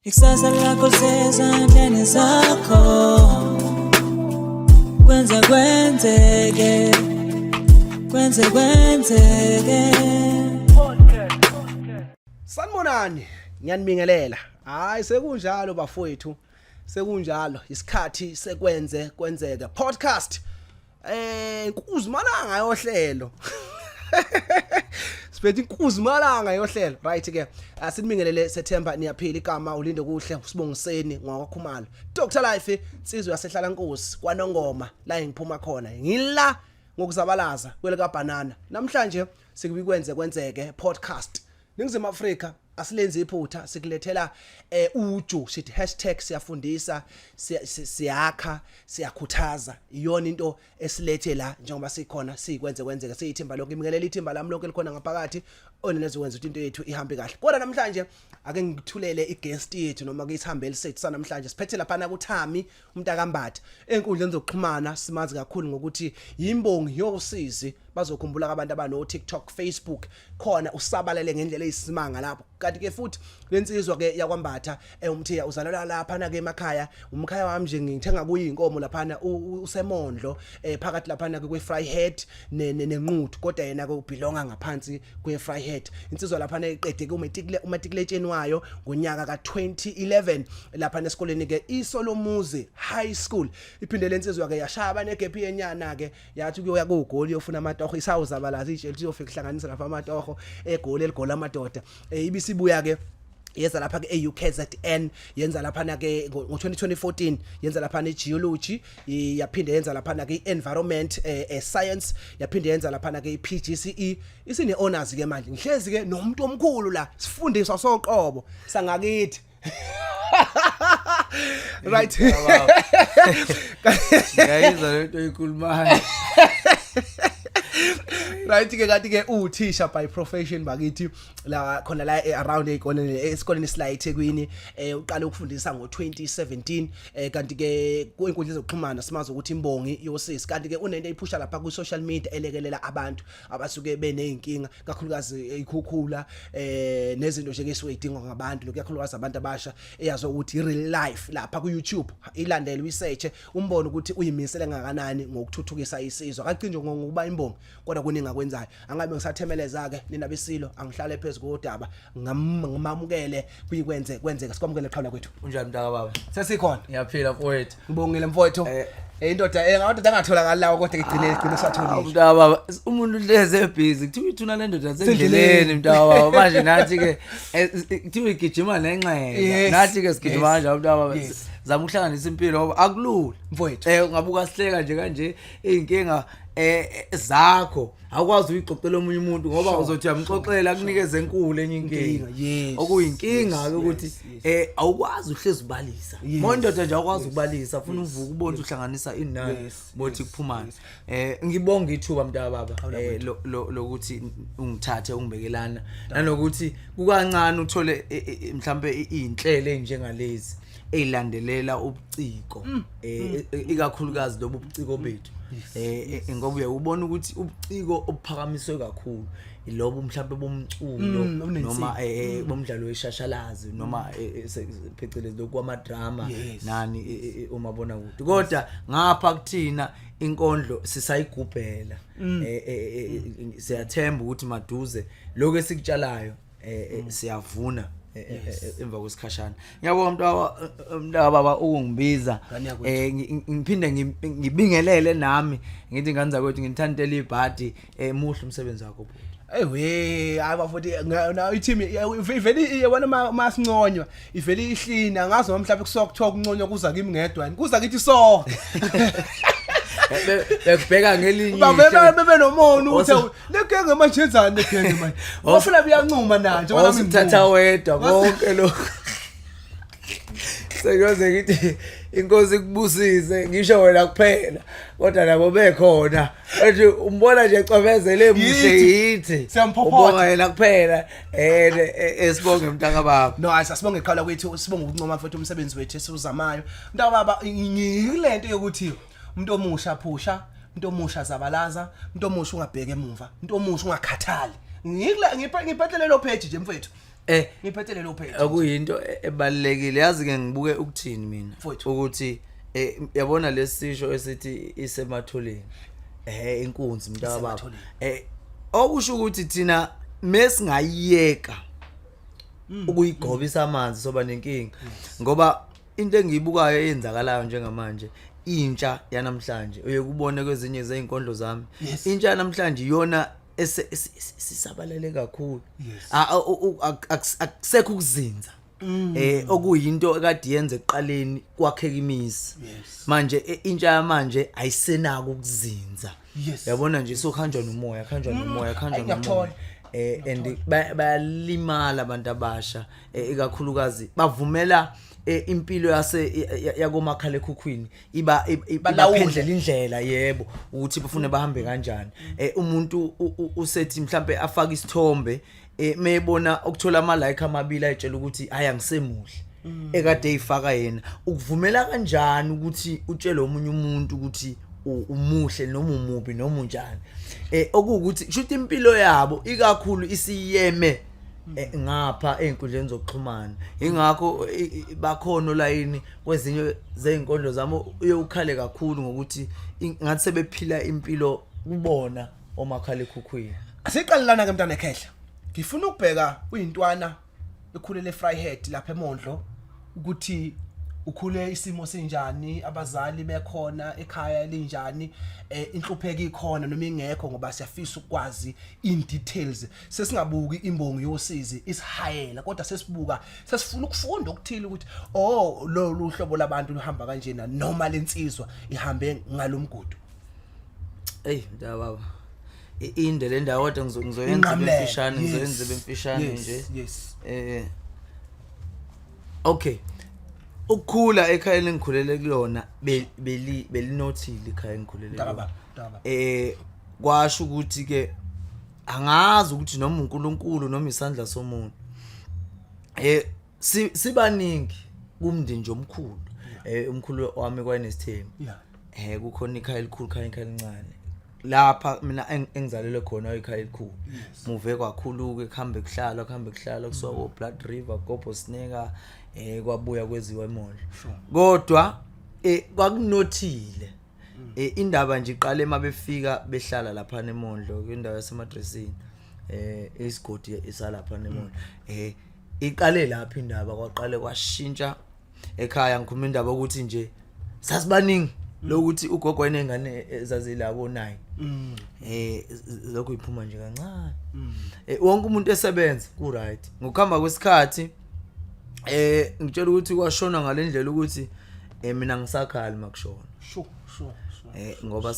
Ikusasa lakho sezandleni zakho. Kwenzekwenzeke. Kwenzekwenzeke. Sanibonani, ngiyanibingelela. Hayi sekunjalo bafowethu. Sekunjalo, isikhathi kwenzeke podcast. Inkuzimalanga yohlelo. Siphethe inkuzimalanga yohlelo. Right ke. Asinibingelele September niyaphila igama ulinde kuhle usibongiseni ngwakhumalo. Dr Life insizwe yasehlala Nkosi kwaNongoma la engiphuma khona. Ngila ngokuzabalaza kweleka banana. Namhlanje kwenzeke podcast. Ningizimu Afrika asilenze iphutha sikulethela uju sithi #siyafundisa siyakha siyakhuthaza iyona into esilethe la njengoba sikhona kwenzeke siyithimba lokho imikelela ithimba lami lonke likhona ngaphakathi onenezokwenza ukuthi into yethu ihambe kahle kodwa namhlanje ake ngithulele iguest yethu noma ke isihambeli sethu sanamhlanje siphethe lapha na kuThami umntakambatha enkundleni zokuxhumana simazi kakhulu ngokuthi ImbongiYosizi bazokhumbula abantu abano TikTok Facebook khona usabalele ngendlela eyisimanga lapho kanti ke futhi lensizwa ke yakwambatha umthiya uzalala lapha na ke emakhaya umkhaya wami nje ngithenga kuyinkomo lapha na usemondlo phakathi lapha na ke fry head nenquthu kodwa yena ke ubelonga ngaphansi kwe fry head insizwa lapha na iqede ke umatriculateni wayo ngonyaka ka2011 lapha esikoleni ke iSolomuzi High School iphinde lensizwa ke yashaya abanegephi yenyana ke yathi kuyoya kugoli yofuna amatoho isawuzabalaza ijeli iyofika ihlanganisa lapha amatoho egoli eligola amadoda ibisibuya ke yenza lapha ke UKZN yenza lapha na ke ngo2014 yenza lapha ne geology yaphinde yenza lapha na ke environment science yaphinde yenza lapha na ke PGCE isine honors ke manje ngihlezi ke nomuntu omkhulu la sifundiswa soqobo sangakithi right Ngiyayizwa lento ikhulumayo right ke kanti ke uthisha by profession bakithi la khona la around esikoleni sila eThekwini uqala ukufundisa ngo2017 kanti ke kwinkundla zokuxhumana simazi ukuthi ImbongiYosizi kanti ke unento eyiphusha lapha ku social media elekelela abantu abasuke beneyinkinga kakhulukazi ikhukhula nezinto nje eswedinga ngabantu lokuyakhulukazi abantu abasha eyazo ukuthi real life lapha ku YouTube ilandela research umbone ukuthi uyimisele ngakanani ngokuthuthukisa isizwe akacinje ngokuba imbongi kodwa kuningi akwenzayo angabe ngisathemeleza ke nina besilo angihlale phezulu kodaba ngimamukele kwenzeka sikwamukele khona kwethu unjani mntaka baba sesikhona ngiyaphila mfowethu ngibongile mfowethu indoda ngathi angatholakala lawo kodwa igcine satholile mntaka baba umuntu leze busy kuthiwa ithuna le ndoda sendleleni mntaka baba manje nathi ke kuthiwa igijima nenxele nathi ke sigijima kanje mntaka baba zama ukuhlanganisa impilo ngoba akulula mfowethu ungabuka sihleka nje kanje izinkinga zakho awukwazi uyixoxela omunye umuntu ngoba uzothi uyamxoxela akunikeze enkulu enye inkinga okuyinkinga ke ukuthi awukwazi uhlezi ubalisa mondoda nje awukwazi ukubalisa ufuna uvuka ubone uhlanganisa inani bothi kuphumana ngibonga ithuba mntaka baba lokuthi ungithathe ungibekelana nanokuthi kukancane uthole mhlambe izinhlelo enjengalezi ezilandelela ubuciko ikakhulukazi lobu buciko bethu ngoba uyabona ukuthi ubuciko obuphakamiswe kakhulu ilobo mhlambe bomculo noma bomdlalo weshashalazi noma phecelezi lokwama drama nani umabona kude kodwa ngapha kuthina inkondlo sisayigubhela siyathemba ukuthi maduze lokho esikutshalayo siyavuna emva kwesikhashana ngiyabonga mntaka baba ukungibiza ngiphinde ngibingelele nami ngithi nganza kwethu ngithandela ibhadi muhle umsebenzi wakho ewe abafuthi na i-team iveli yabona masinconywa iveli ihlina ngazi noma mhlawumbe kusokuthiwa kunconywa kuza kimi ngedwa kuza kithi so bekubheka ngelinye bebe nomono uthi legenge manje enzani legenge manje wafuna biyancuma nanje wona ngithatha wedwa konke lokho sekuze ngithi inkosi kubusise ngisho wena kuphela kodwa nabo bekhona ethi umbona nje ecobezele emuhle yithi ubonga yena kuphela esibonge mntaka baba no asibonge iqhala kwethu sibonge ukuncoma futhi umsebenzi wethu esizamayo mntaka baba ngilento yokuthi umuntu omusha phusha umuntu omusha zabalaza umuntu omusha ungabheke emuva umuntu omusha ungakhathali ngiphathele lo page nje mfethu Ngiphethe lo page. Akuyinto ebalekile yazi ke ngibuke ukuthini mina ukuthi yabona lesisho esithi isematholeni inkunzi mntaka baba okusho ukuthi thina mesingayiyeka ukuyigobisa amanzi soba nenkinga ngoba into engiyibukayo eyenzakalayo njengamanje intsha yanamhlanje uyekubone kwezinye zeinkondlo zami intsha yanamhlanje iyona sisabalele kakhulu akusekho ukuzinza okuyinto ekade yenze eqaleni kwakheka imizi manje intsha yamanje ayisenako ukuzinza yabona nje sokuhanjwa nomoya and bayalimala abantu abasha ikakhulukazi bavumela impilo yakomakhala ekhukhwini ibaphendlela indlela yebo ukuthi bafune bahambe kanjani umuntu usethi mhlambe afaka isithombe mayebona ukuthola ama like amabili ayitshela ukuthi ayangisemuhle ekade eyifaka yena ukuvumela kanjani ukuthi utshele omunye umuntu ukuthi umuhle noma umubi noma unjani okuwukuthi shuthi impilo yabo ikakhulu isiyeme ngapha einkundleni zokuxhumana ingakho bakhono layini kwezinye zeinkondlo zami uyokhale kakhulu ngokuthi ngathi sebephila impilo kubona omakhala ekhukhwini asiqalelana ke mntana ekhehla ngifuna ukubheka uyintwana ekhulele Vryhead lapha eMondlo ukuthi ukhule isimo sinjani abazali bekhona ekhaya linjani inhlupheko ikhona noma ingekho ngoba siyafisa ukwazi in details sesingabuki ImbongiYosizi isihayela kodwa sesibuka sesifuna ukufunda okuthile ukuthi lo uhlobo labantu luhamba kanjena noma lensizwa ihambe ngalomgudu baba inde le ndawo kodwa ngizoyenza bemfishane nje okay ukukhula ekhaya lengikhulele kuyona belinothile ekhaya engikhulele kwasho ukuthi ke angazi ukuthi noma uNkulunkulu noma isandla somuntu sibaningi kumndeni nje omkhulu umkhulu wami kwaNesithembu kukhona ikhaya elikhulu ikhaya elincane lapha mina engizalelwe khona ekhaya elikhulu muve kwakhulu ke kuhambe kuhlala kusuka ko Blood River Gobho Sneka kwabuya kweziwa eMondlo kodwa kwakunothile indaba nje iqale mabefika behlala lapha eMondlo kwindawo yasemadresini isigodi esalapha eMondlo iqale lapha indaba kwaqale kwashintsha ekhaya ngikhuluma indaba ukuthi nje sasibaningi lokuthi ugogo enengane ezazila ko9 lokho iphuma nje kancane wonke umuntu esebenza ku right ngokuhamba kwesikhathi ngitshela ukuthi kwashona ngalendlela ukuthi mina ngisakhali makushona ngoba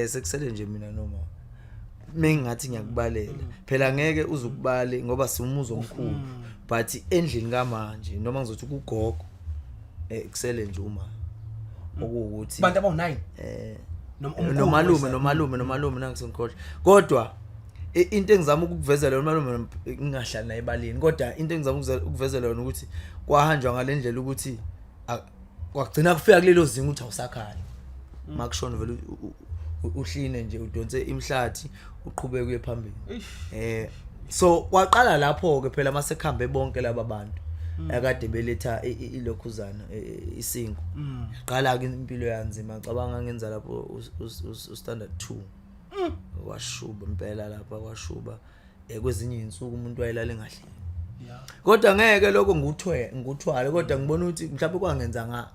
sekusele nje mina noma mengathi ngiyakubalela phela ngeke uzukubale ngoba siumuzo omkhulu but endlini kamanje noma ngizothi kugogo kusele nje uma okuwukuthi bantu abawu9 nomalume nangisenkhohle kodwa into engizama ukukuvezela nomalume ngingahlala naye ebaleni kodwa into engizama ukukuvezela yona ukuthi kwahanjwa ngalendlela ukuthi kwagcina kufika kulelo zinga ukuthi awusakhali makushona vele uhline nje udonse imhlathi uqhubeke kuye phambili so kwaqala lapho ke phela mase khambe bonke laba bantu akade beletha ilokhuzana isingo qala ke impilo yanzima ngicabanga ngenza lapho standard 2 washuba impela lapha kwashuba kwezinye insuku umuntu wayelala engahleli kodwa ngeke lokho nguthwale kodwa ngibona ukuthi mhlawumbe kwangenza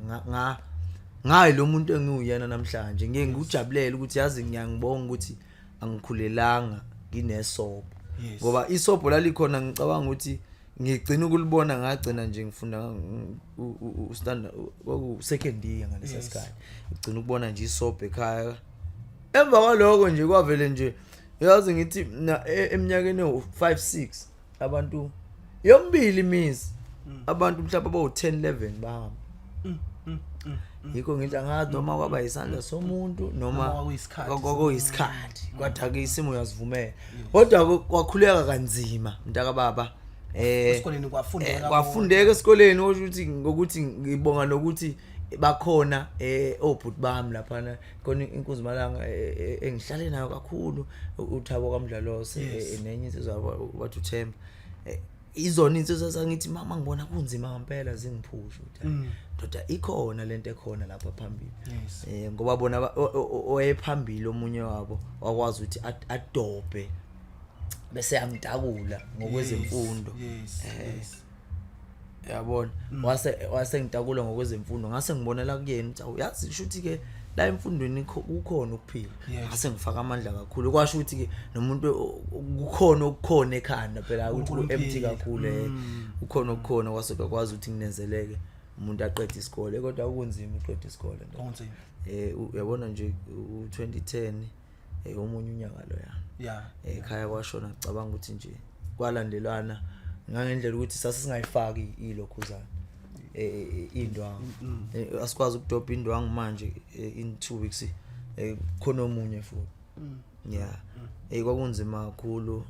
ngayi lo muntu engiyena namhlanje ngeke ngijabulele ukuthi yazi ngiyangibonga ukuthi angikhulelanga nginesobho ngoba isobho lalikhona ngicabanga ukuthi ngigcina ukulibona ngagcina nje ngifunda standard second year ngalesa sikhathi ngigcina ukubona nje isobho ekhaya emva kwaloko nje kwavele nje yazi ngithi eminyakeni o5-6 abantu yombili imizi abantu mhlawumbe abawu10 11 bahamba yiko ngithi angazi noma kwaba isandla somuntu noma kwakuyisikhathi kodwa ke isimo uyazivumela kodwa kwakhuleka kanzima mntaka baba esikoleni kwafundeka esikoleni ukuthi ngokuthi ngibonga nokuthi bakhona obhuti bami lapha khona inkunzi malanga engihlale nayo kakhulu uThabo kaMdlalose nenye insizwa bathi uThemba izona insizwa sangithi mama ngibona kunzima ngempela zingiphusha ndoda ikhona lento ekhona lapha phambili ngoba bona oyephambili omunye wabo wakwazi ukuthi adobhe bese amdakula ngokwezemfundo yabona wase ngidakula ngokwezemfundo ngase ngibonela kuyena ukuthi yazi shuthi ke la emfundweni kukhona ukuphila ngase ngifaka amandla kakhulu kwasho ukuthi ke nomuntu kukhona okukhona ekhanda phela ukuthi empty kakhulu ukhona okukhona kwase kwakwazi ukuthi nginenzeleke umuntu aqede isikole kodwa ukunzima uqede isikole konzima uyabona nje u2010 omunye unyaka lo ekhaya kwashona ngicabanga ukuthi nje kwalandelana ngangendlela ukuthi sasingayifaki ilokhuzana indwangu asikwazi ukudobha indwangu manje in 2 weeks khona omunye futhi kwakunzima kakhulu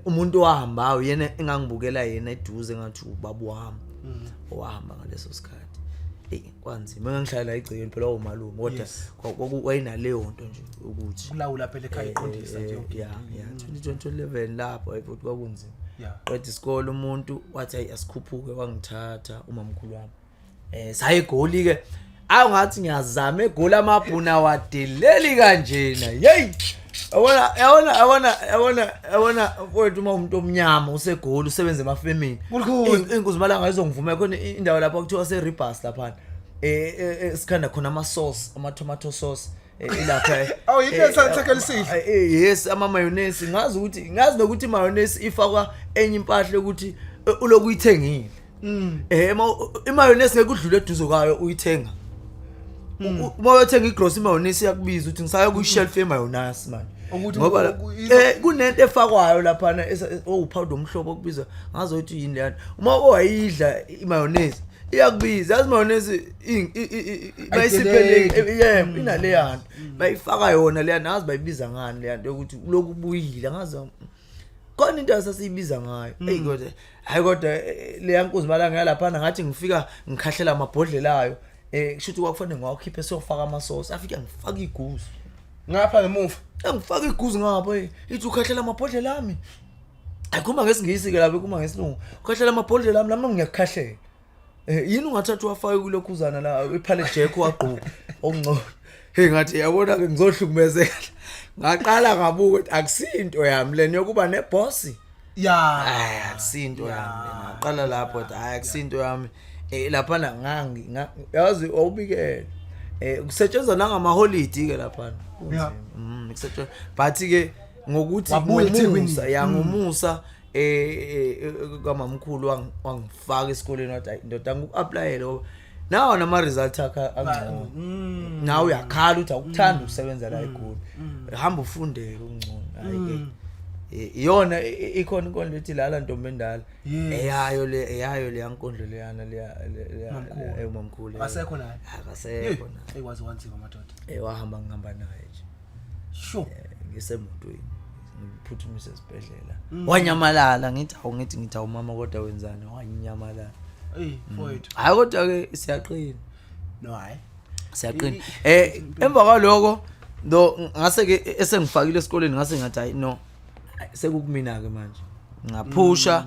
umuntu wahamba yena engangibukela yena eduze ngathi ubaba wami owahamba ngaleso sikhathi kwanzima ngangihlala igcikeni phela umalume kodwa wayinaleyo nto nje ukuthi kulawula phela ekhaya iqondisa nje 2011 lapho futhi kwakunzima qeda isikole umuntu wathi asikhuphuke wangithatha umamkhulu wami sayigoli ke awungathi ngiyazama egoli amabhuna wadeleli kanjena yabona mfowethu uma umuntu omnyama usegoli usebenza emafemini inkuzi malanga izongivuma khona indawo lapha kuthiwa se-rebus lapha sikhanda khona ama-tomato sauce ilapha yes ama-mayonnaise ngazi nokuthi mayonnaise ifakwa enye impahla ukuthi uloku uyithengile imayonnaise ngeke udlule eduze kwayo uyithenga uma uyothenga igrocery mayonnaise yakubiza ukuthi ngisaya ku-shelf yemayonnaise manje ngoba kunento efakwayo laphana owupowder omhlobo okubizwa ngazothi yini leyana uma wayidla imayonnaise iyakubiza yazi mayonnaise bayisiphele inaleyana bayifaka yona leyana ngazi bayibiza ngani leyana ukuthi lokhu buyile ngazi khona into asasiyibiza ngayo kodwa leya nkuzi malanga yalaphana ngathi ngifika ngikhahlela amabhodlelayo kushuthi kwakufanele ngawakhiphe siyofaka amasosi afika ngifaka iguzu ngapha ngemuva ngifaka iguzu ngapha ithi ukhahlela amabhodlela ami ayikhuluma ngesingisi ke lapha kuma ngesilungu ukhahlela amabhodlela ami lami ngiyakhahlela yini ungathatha wafaka kulokhuzana la iphale jack wagquka okungcono ngathi yabona ke ngizohlukumezeka ngaqala ngabuka ukuthi akusinto yami leni yokuba neboss akusinto yami ngaqala lapho ukuthi akusinto yami lapha yazi awubikele kusetshenzwa nangama holiday ke lapha kusetshenzwa but ke ngokuthi ngomusa kamamkhulu wangifaka esikoleni wathi ndoda ngikuapplyele nawo nama result akha angcono nawe uyakhala uthi akuthanda ukusebenza la eGoli hamba ufundele ungcono hayi ke iyona ikhona inkondlo ethi lala ntombi endala eyayo le yankondlo leyana le umamkhulu asekho naye akasekho naye ekwazi wanzima madoda wahamba ngihamba naye nje sure ngisemotweni ngiphuthumise esibhedlela wanyamalala ngithi umama kodwa wenzani wanyamalala mfowethu hayi kodwa ke siyaqina no hayi siyaqina emva kwaloko ngase ke esengifakile esikoleni ngase ngathi hayi no sekukumina ke manje ngaphusha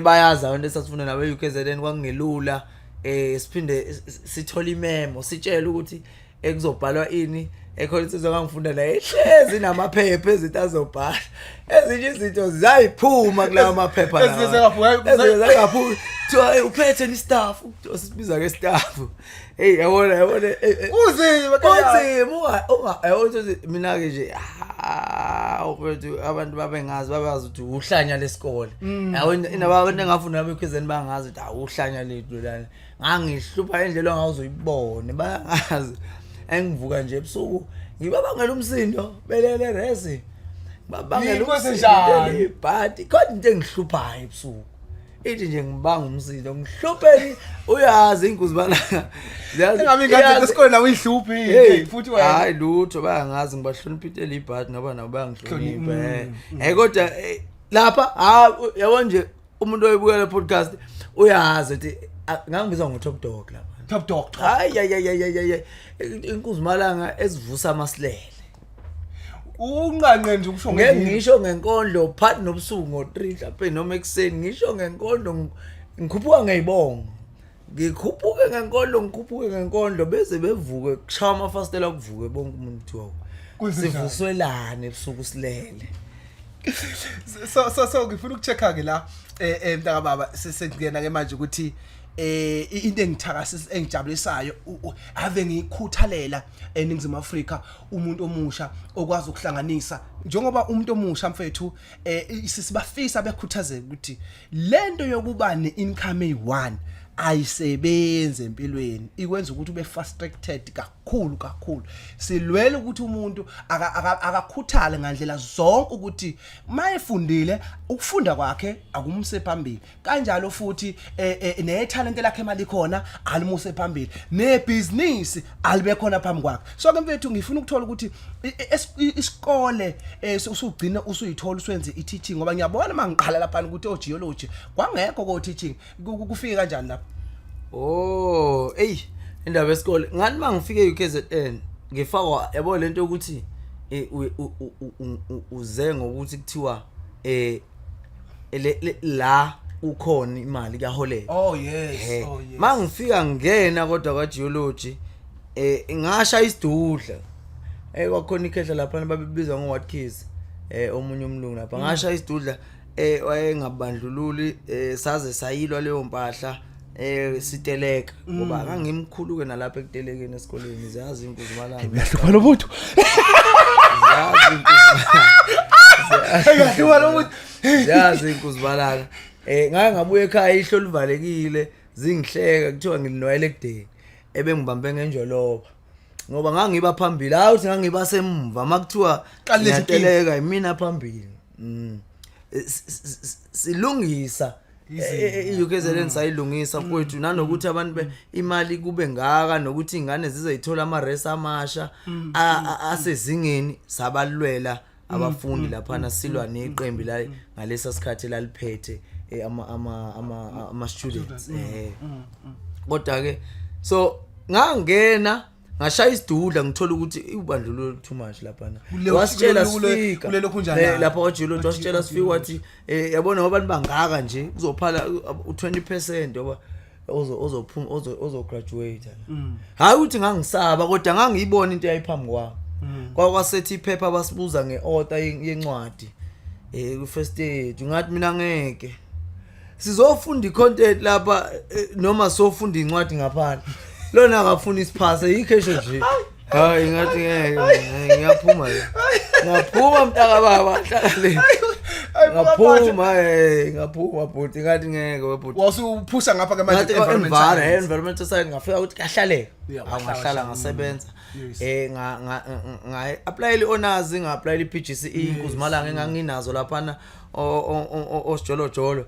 bayazi abantu esasifuna nabe UKZN kwangelula siphinde sithola imemo sitshela ukuthi ekuzobhalwa ini ekhona insizwa ngangifunda la ehlezi namaphepha ezinto azobhala ezinye izinto zayiphuma kulawa maphepha la ezingaphuza thiwa uphethe ni staff sibiza ke staff yabona uzima ayona mina ke nje uphethe abantu babengazi ukuthi uhlanya lesikole yabona inabantu engafunda nabekhwezeni bangazi ukuthi uhlanya lethu lana ngangihlupha indlela ongazoyibone bayangazi engivuka nje ebusuku ngibabangela umsindo belele resi babangela umsindo ibhadi kodwa into engihluphayo ebusuku ithi nje ngibanga umsindo ngihlupheni uyazi inkuzi balanga ngabe ngathi esikole nawe ihluphi futhi wena hayi lutho bayangazi ngibahloniphile ibhadi ngoba nabo bayangihlonipha kodwa lapha yabo nje umuntu oyibukela podcast uyazi ukuthi ngangibizwa ngo-top dog lapha top doctor hayi inkuzi malanga ezivusa amasilele unqanqe nje ukusho ngeke ngisho ngenkondlo phakathi nobusuku ngo3 lapha noma ekseni ngisho ngenkondlo ngikhuphuka ngeyibongo ngikhuphuke ngenkondlo bese bevuke kushaya amafastela kuvuke bonke umuntu thiwa sivuswelane ebusuku silele so ngifuna ukuchecka ke la mntaka baba sesengena ke manje ukuthi into engithakasisa engijabulisayo ave ngikhuthalela eNingizimu Afrika umuntu omusha okwazi ukuhlanganisa njengoba umuntu omusha mfethu sisibafisa bekhuthazeka ukuthi lento yokuba neincome eyi1 ayisebenze empilweni ikwenza ukuthi ube frustrated kakhulu silwela ukuthi umuntu akakhuthale ngandlela zonke ukuthi mayefundile ukufunda kwakhe akumse phambili kanjalo futhi netalent lakhe mali khona alimuse phambili nebusiness alibe khona phambi kwakhe so ke mfethu ngifuna ukuthola ukuthi isikole usugcina usuyithola uswenze i-teaching ngoba ngiyabona mangiqala lapha ukuthi ogeology kwangekho ko teaching kufike kanjani lapha oh indaba yesikole ngani mangifike eUKZN ngifakwa yabo lento ukuthi uze ngokuthi kuthiwa la ukhona imali kaholela oh yes mangifika ngena kodwa kwa geology ngasha isidudla kwakhona ikhehla lapha babibiza ngo what keys omunye umlungu lapha ngasha isidudla wayengabandlululi saze sayilwa leyo mpahla siteleka ngoba ngangimkhulu ke nalapha ekutelekeni esikoleni ziyazi inkuzimalanga uyahlupa lo muntu ziyazi inkuzimalanga ngake ngabuye ekhaya ihlo livalekile zingihleka kuthiwa ngilinoyele ekudeni ebengibambe ngenjoloba ngoba ngangiba phambili awuthi ngangiba semva makuthiwa ngiyateleka imina phambili silungisa iUKZN sayilungisa mfowethu nanokuthi abantu imali kube ngaka nokuthi ingane zizayithola amaresa amasha asezingeni sabalwela abafundi lapha silwa neqembu la ngalesa sikhathi laliphethe ama students kodwa ke so ngangena ngashaya isidudla ngithola ukuthi ubandlululo too much lapha wasitshela sifika lapha kwaJulo wasitshela sifika wathi yabona ngoba abantu bangaka nje uzophala u20% ngoba ozophuma ozograduate hayi uthi ngangisaba kodwa ngangiyibona into yayiphambi kwami kwasethi iphepha basibuza ngeorder yencwadi ku-first aid ngathi mina ngeke sizofunda icontent lapha noma sofunda incwadi ngaphandle lona akafuna isiphase yikhesho nje hayi ngathi ngeke ngiyaphuma mntaka baba hlala le ngaphuma bhuti ngathi ngeke webhuti wasuphusha ngapha ke manje environment side ngafika ukuthi kahlaleke angahlala ngasebenza nga apply honors nga apply iPGCE inkuzimalanga enganginazo lapha osijolojolo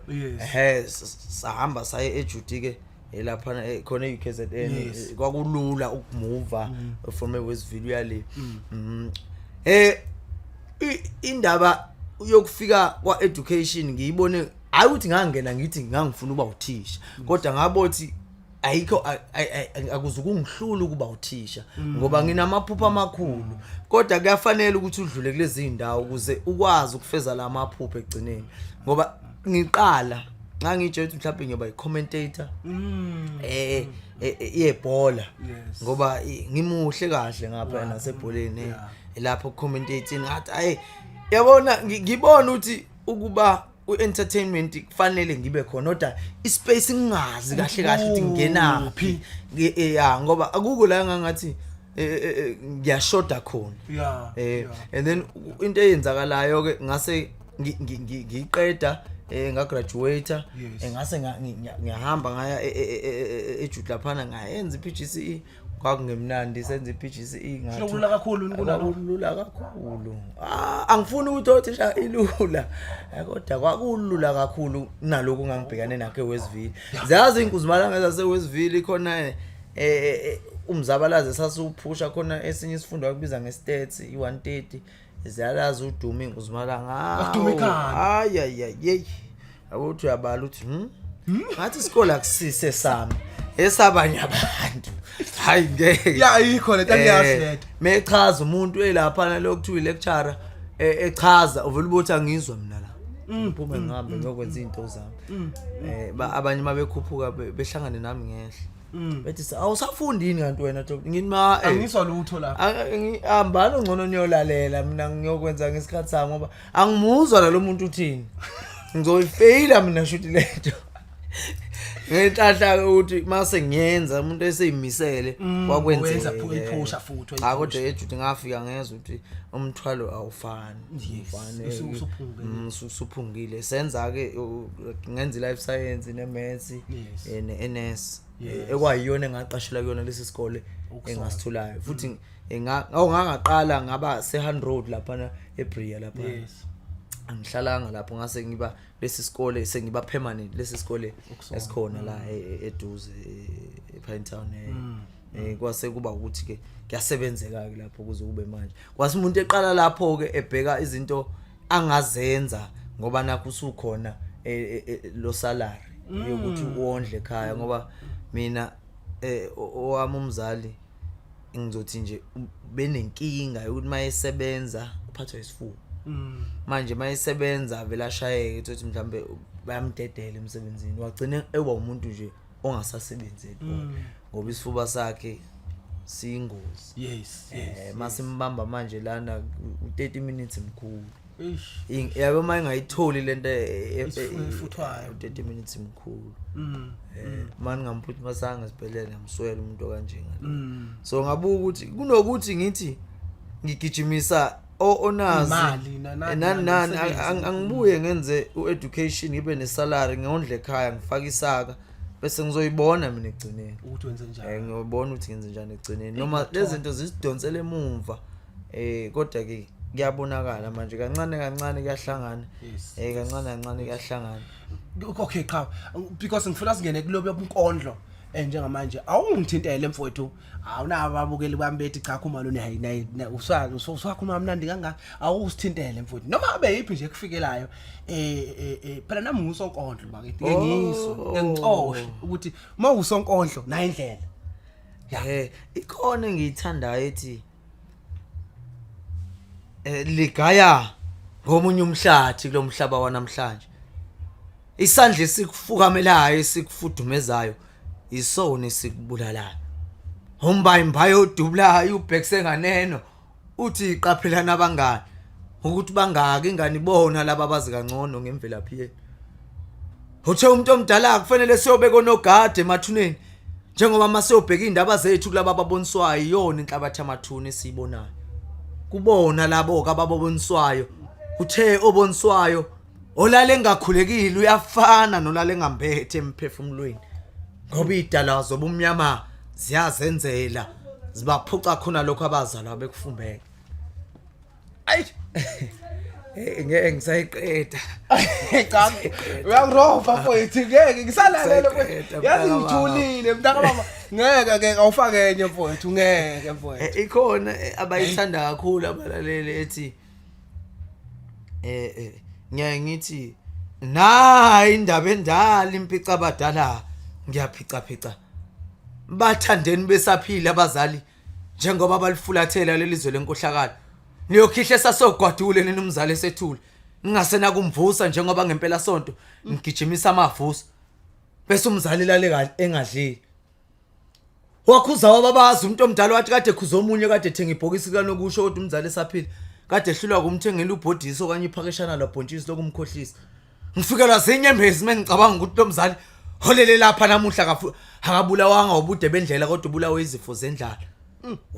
sahamba saye eJudi ke lapha khona eUKZN kwakulula ukumuva from eWestville yale indaba uyokufika kwa education ngiyibone hayi ukuthi ngangena ngithi ngangifuna ukuba uthisha kodwa ngabothi ayikho akuzukungihlula ukuba uthisha ngoba nginamaphupho amakhulu kodwa kuyafanele ukuthi udlule kulezi indawo ukuze ukwazi ukufeza lamaphupho egcineni ngoba ngiqala ngangitshe ukuthi mhlawumbe ngiyoba i-commentator yebhola ngoba ngimuhle kahle ngapha nasebholeni lapho commentating ngathi hayi yabona ngibona ukuthi ukuba uentertainment kufanele ngibe khona kodwa ispace ngingazi kahle ukuthi ngingenaphi ngoba akuko la ngathi ngiyashoda khona and then into eyenzakalayo ke ngase ngiqeda ngagraduate ngase ngiyahamba ngaya eJudi laphana ngayenza iPGCE kwakungemnandi senze iPGCE ngathi kulula kakhulu kulula kakhulu angifuni ukuthi othisha ilula kodwa kwakulula kakhulu naloko ngangibhekane nakhe eWestville ziyazi inkuzimalanga zaseWestville khona umzabalazi sasuphusha khona esinye isifundo akubiza ngestats i130 ziyalazi uduma inkuzimalanga hayi awuthi uyabala uthi ngathi isikole akusise sami esabanye abantu hayi ngeke ya ikho le ntangiyazi letho mechaza umuntu elapha lokuthiwa ilecturer echaza uvela ubuthi angizwa mina la ngiphume ngihambe ngiyokwenza izinto zami abanye mabekhuphuka behlangane nami ngehle bethi awusafundi yini kanti wena Dr ngini ma angizwa lutho lapha ngihambana ngcono niyolalela mina ngiyokwenza ngesikhathi sami ngoba angimuzwa la lo muntu uthini ngizoyifeyila mina shuthi lento ngenhlahla ukuthi mase ngiyenza umuntu eseyimisele wakwenza iphusha futhi kodwa ejuthi ngafika ngezwe ukuthi umthwalo awufani usuphungile senza ke ngenza life science ne-maths ne-NS ekwayiyona engaqashela kuyona lesi sikole engasithulayo futhi ngangaqala ngaba se-100 road lapha eBria lapha angihlalanga lapho ngase ngiba lesi sikole sengiba permanent lesi sikole esikhona la eduze ePinetown kwase kuba ukuthi ke kuyasebenzeka ke lapho kuze kube manje kwase umuntu eqala lapho ke ebheka izinto angazenza ngoba nakho usukhona lo salary yokuthi uondle ekhaya ngoba mina owami umzali ngizothi nje benenkinga ukuthi mayesebenza uphathwa isifuba manje mayesebenza vela ashayeke ukuthi mhlambe bayamdedela emsebenzini wagcina eba umuntu nje ongasasebenzeli ngoba isifuba sakhe siyingozi masimbamba manje lana 30 minutes mkhulu yabe mayingayitholi lento efuthwayo 30 minutes mkhulu manje ngamphuthu masanga sibhelele ngamswela umuntu okanjengalo so ngabuka ukuthi kunokuthi ngithi ngigijimisa onazi nani angibuye ngenze ueducation ngibe nesalary ngiondle ekhaya ngifaka isaka bese ngizoyibona mina egcineni ukuthi wenze njani ngiyobona ukuthi ngenze njani egcineni noma lezi zinto zisidonsele emumva kodwa ke kuyabonakala manje kancane kuyahlangana kancane kuyahlangana okay cha because ngifuna singene kulobo yobunkondlo njengamanje awungithintele mfowethu awunaba ababukeli bami bethi cha khuma lo hayi usakhuluma mnandi kangaka awusithintele mfowethu noma abe yiphi nje kufikelayo phela nami usonkondlo bakithi ngiyisho ngicoshe ukuthi mawusonkondlo na indlela ikhona engiyithandayo ethi ligaya ngomunye umhlathi kulomhlaba wanamhlanje isandla esikufukamelayo esikufudumezayo isone sikubulalayo umbayimbayo odubulayo ubhekise nganeno uthi iqaphela nabangani ukuthi bangaki ingani bona laba abazi kangcono ngemvelaphi yethu uthe umuntu omdala kufanele siyobeka onogade emathuneni njengoba masiyobheka indaba zethu kulabo ababoniswayo iyona inhlabathi amathuni esiyibonayo kubona labo ababoniswayo uthe oboniswayo olale engakhulekile uyafana nolale engambethe emphefumulweni ngoba idala zobumnyama ziyazenzela zibaphuca khona lokho abazalwa bekufumbeka ayi ngeke ngisayiqeda cha uyangirofa mfowethu ngeke ngisalalele mfowethu yazi ngithulile mntaka mama ngeke ke awufake enye mfowethu ngeke mfowethu ikhona abayithanda kakhulu abalaleli ethi ngeke ngithi na indaba endala impica abadala ngiyaphica bathandeni besaphila abazali njengoba balifulathela lelizwe lenkohlakala niyokhihle sasogwadule nenumzali esethule ngingasena kumvusa njengoba ngempela sonto ngigijimisa amavuso bese umzali lale kahle engadlili wakhuza wababazi umuntu omdala wathi kade khuza omunye kade ethenga ibhokisi kanokusho ukuthi umzali esaphila kade ehlulwa kumthengela ubhodisi okanye iphakeshana labhontshisi lokumkhohlisa ngifikelwa zinyembezi mengicabanga ukuthi lo mzali holele lapha namuhla akabulawanga ubude bendlela kodwa ubulawa izifo zendlala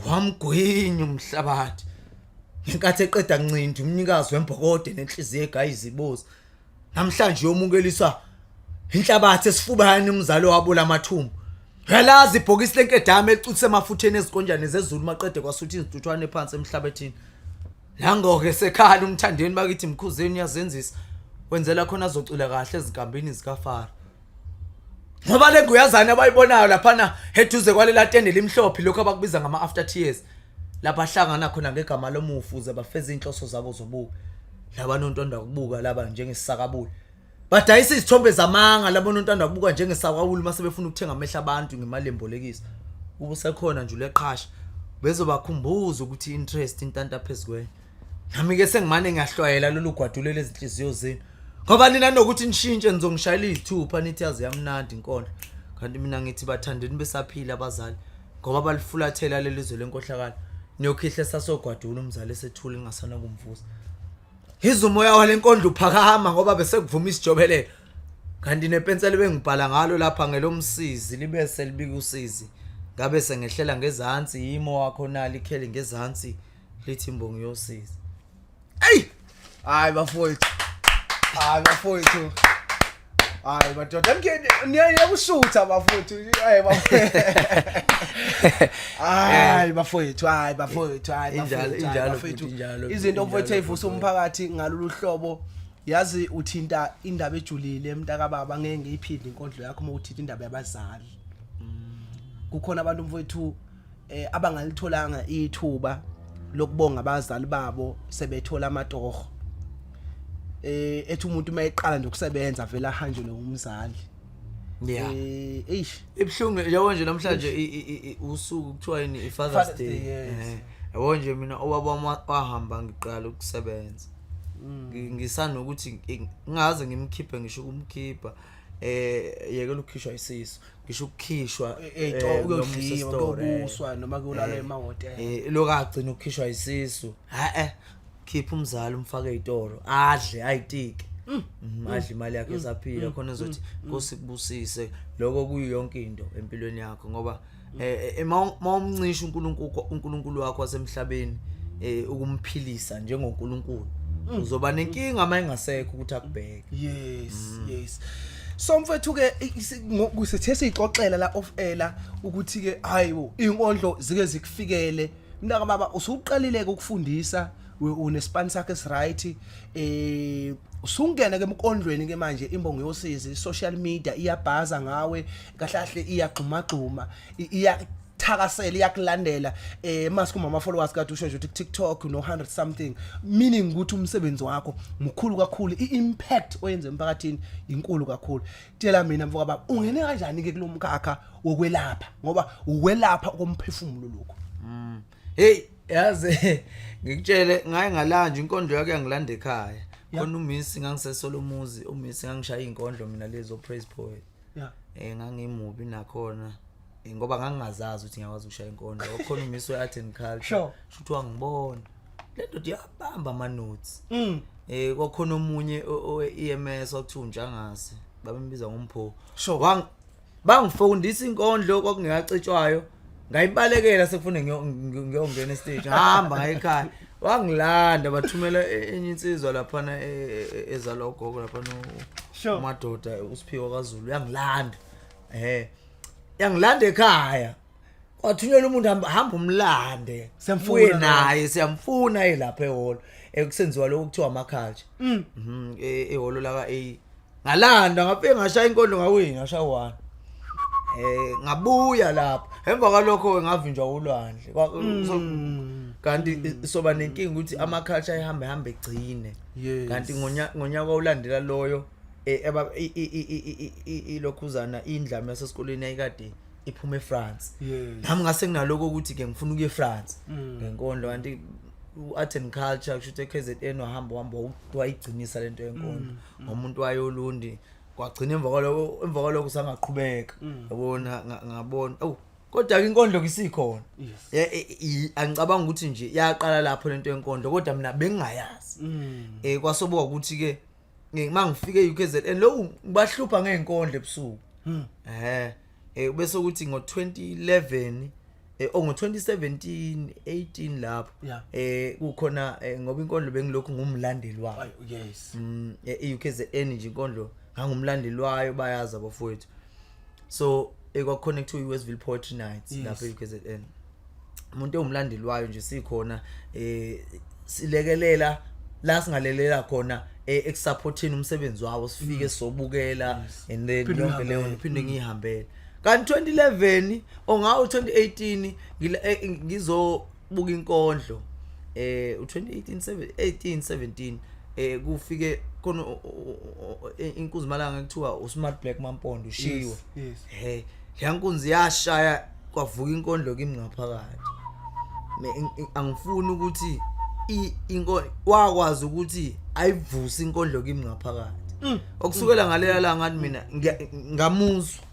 wamgwinya umhlabathi ngenkathi eqeda ncinti umnikazi wembokode nenhliziyo egayizibozi namhlanje yomungeliswa inhlabathi esifubani umzali wabula amathumbu yalazi ibhokisi lenkedama elicuthe emafutheni ezikonjane zezulu maqede kwasuthi izintuthwane phansi emhlabathini nangoke sekhala umthandeni bakithi mkhuzeni yazenzisa wenzela khona azocula kahle ezigambini zikaFaro ngoba lenguyazana abayibonayo laphana eduze kwalela tende limhlophe lokho abakubiza ngama after tears lapha hlangana khona ngegama lomufuze bafeza inhloso zabo zobuka labanontanda ukubuka laba njengesakabuli badayisa izithombe zamanga labonontanda ukubuka njengesakabuli mase befuna ukuthenga amehla abantu ngemali embolekisa ubusekhona nje leqhasha bezobakhumbuza ukuthi interest intanta phezukweni nami ke sengimane ngiyahlwayela lolu gwadulele izinhliziyo zenu ngoba nina nokuthi nishintshe nizongishayela izithupha nithi yazi yamnandi inkondlo kanti mina ngithi bathandeni besaphila abazali ngoba balifulathela lelizwe lenkohlakala niyokhihle sasogwadula umzali esethule ngingasana kumvuza izumoya walenkondlo uphakama ngoba bese kuvuma isijobelelo kanti nepensela bengibhala ngalo lapha ngelomsizi libese libika usizi ngabe sengehlela ngezantsi yimo wakho nali ikheli ngezantsi lithi ImbongiYosizi hayi bafowethu hayi madoda niyakushutha bafowethu hayi bafowethu injalo izinto mfowethu eyivusa umphakathi ngalolu hlobo yazi uthinta indaba ejulile emntaka baba ngeke ngiyiphinde inkondlo yakho uma uthinta indaba yabazali kukhona abantu mfowethu abangalitholanga ithuba lokubonga abazali babo sebethola amatoho ethi umuntu mayeqala nje ukusebenza vela ahanjelwe umzali ibhlungu yabo nje namhlanje usuku kuthiwa yini iFather's Day yabo nje mina obaba wahamba ngiqala ukusebenza ngisana ukuthi ngaze ngimkhiphe ngisho ukumkhipha yeke lokukhishwa isiso ngisho ukukhishwa uyodliwa lokubuswa noma kulala emahotela lokagcina ukukhishwa isiso khipha umzali umfake ezitolo adle ayitike adle imali yakhe esaphila khona ezothi Nkosi kubusise lokho kuyiyonke into empilweni yakho ngoba mawumncisha uNkulunkulu wakho wasemhlabeni ukumphilisa njengoNkulunkulu uzoba nenkinga mayingasekho ukuthi akubheke yes so mfethu ke kusethe sixoxela la off air ukuthi ke hayibo inkondlo zike zikufikele mntaka baba usuqalile ukufundisa unespan sakhe right usungena ke emkondlweni ke manje ImbongiYosizi social media iyabhaza ngawe kahlahle iyagxuma iyathakasela iyakulandela mase kuma ama followers kade usho nje ukuthi TikTok no 100 something meaning ukuthi umsebenzi wakho mkhulu kakhulu iimpact oyenze emphakathini inkulu kakhulu tshela mina mfoka baba ungene kanjani ke kulomkhakha wokwelapha ngoba ukwelapha komphefumulo lokho hey yazi ngikutshele ngaye ngalanje inkondlo yake yangilanda ekhaya khona umisi ngangisesolomuzi umisi ngangishaya inkondlo mina lezo praise poet ngangimubi nakhona ngoba ngangingazazi ukuthi ngiyakwazi ukushaya inkondlo khona umisi we art and culture futhi wangibona lento diyabamba ama notes kwakhona omunye oEMS wakuthiwa njangase babembiza ngompho bangifundisa inkondlo kwakungekacetshwayo ngayibalekela sekufune ngiyongena estage hamba ngayikhaya wangilanda bathumela enye insizwa laphana ezalogogo laphana umadoda uSiphiwe kaZulu yangilanda yangilanda ekhaya wathunyelwa umuntu hamba umlande siyamfuna naye siyamfuna elapha eholo ekusenziwa lokho kuthiwa amaculture eholo la ka ngalanda ngaphe ngashaya inkondlo ngawini ngashaya 1 ngabuya lapha emva kwalokho ngavinjwa ulwandle kanti soba nenkingi ukuthi ama culture ehambe egcine kanti ngonyaka olandela loyo ilokhuzana indlame yasesikoleni ayikade iphuma eFrance nami ngase nginaloko ukuthi ke ngifuna ukuye eFrance ngenkondlo kanti art and culture kusho KZN wahamba wayigcinisa lento yenkondlo ngomuntu wayolundi kwagcina emva kwalokho sangaqhubeka yabona ngabona kodwa inkondlo kisikhona angicabanga ukuthi nje yaqala lapho lento yenkondlo kodwa mina bengingayazi kwasoboka ukuthi ke mangifike eUKZN lo bahlupha ngeenkondlo ebusuku bese ukuthi ngo2011 ngo2017 18 lapho kukhona ngoba inkondlo bengilokhu ngumlandeli wayo eUKZN nje inkondlo ngangumlandeli wayo bayazi abafowethu so ekwa-connect to-Westville Poetry Nights lapha eUKZN umuntu ongumlandeli wayo nje sikhona silekelela la singalelela khona ekusupportini umsebenzi wawo sifike sobukela and then yonke leyo ngiphinde ngihambele kanti 2011 ongawo 2018 ngizobuka inkondlo u2018 kufike khona inkuzimalanga kuthiwa uSmart Black Mampondo ushiwe yankunzi yashaya kwavuka inkondlo kimi ngaphakathi angifuni ukuthi wakwazi ukuthi ayivuse inkondlo kimi ngaphakathi okusukela ngaleya langa ngathi mina ngamuzwa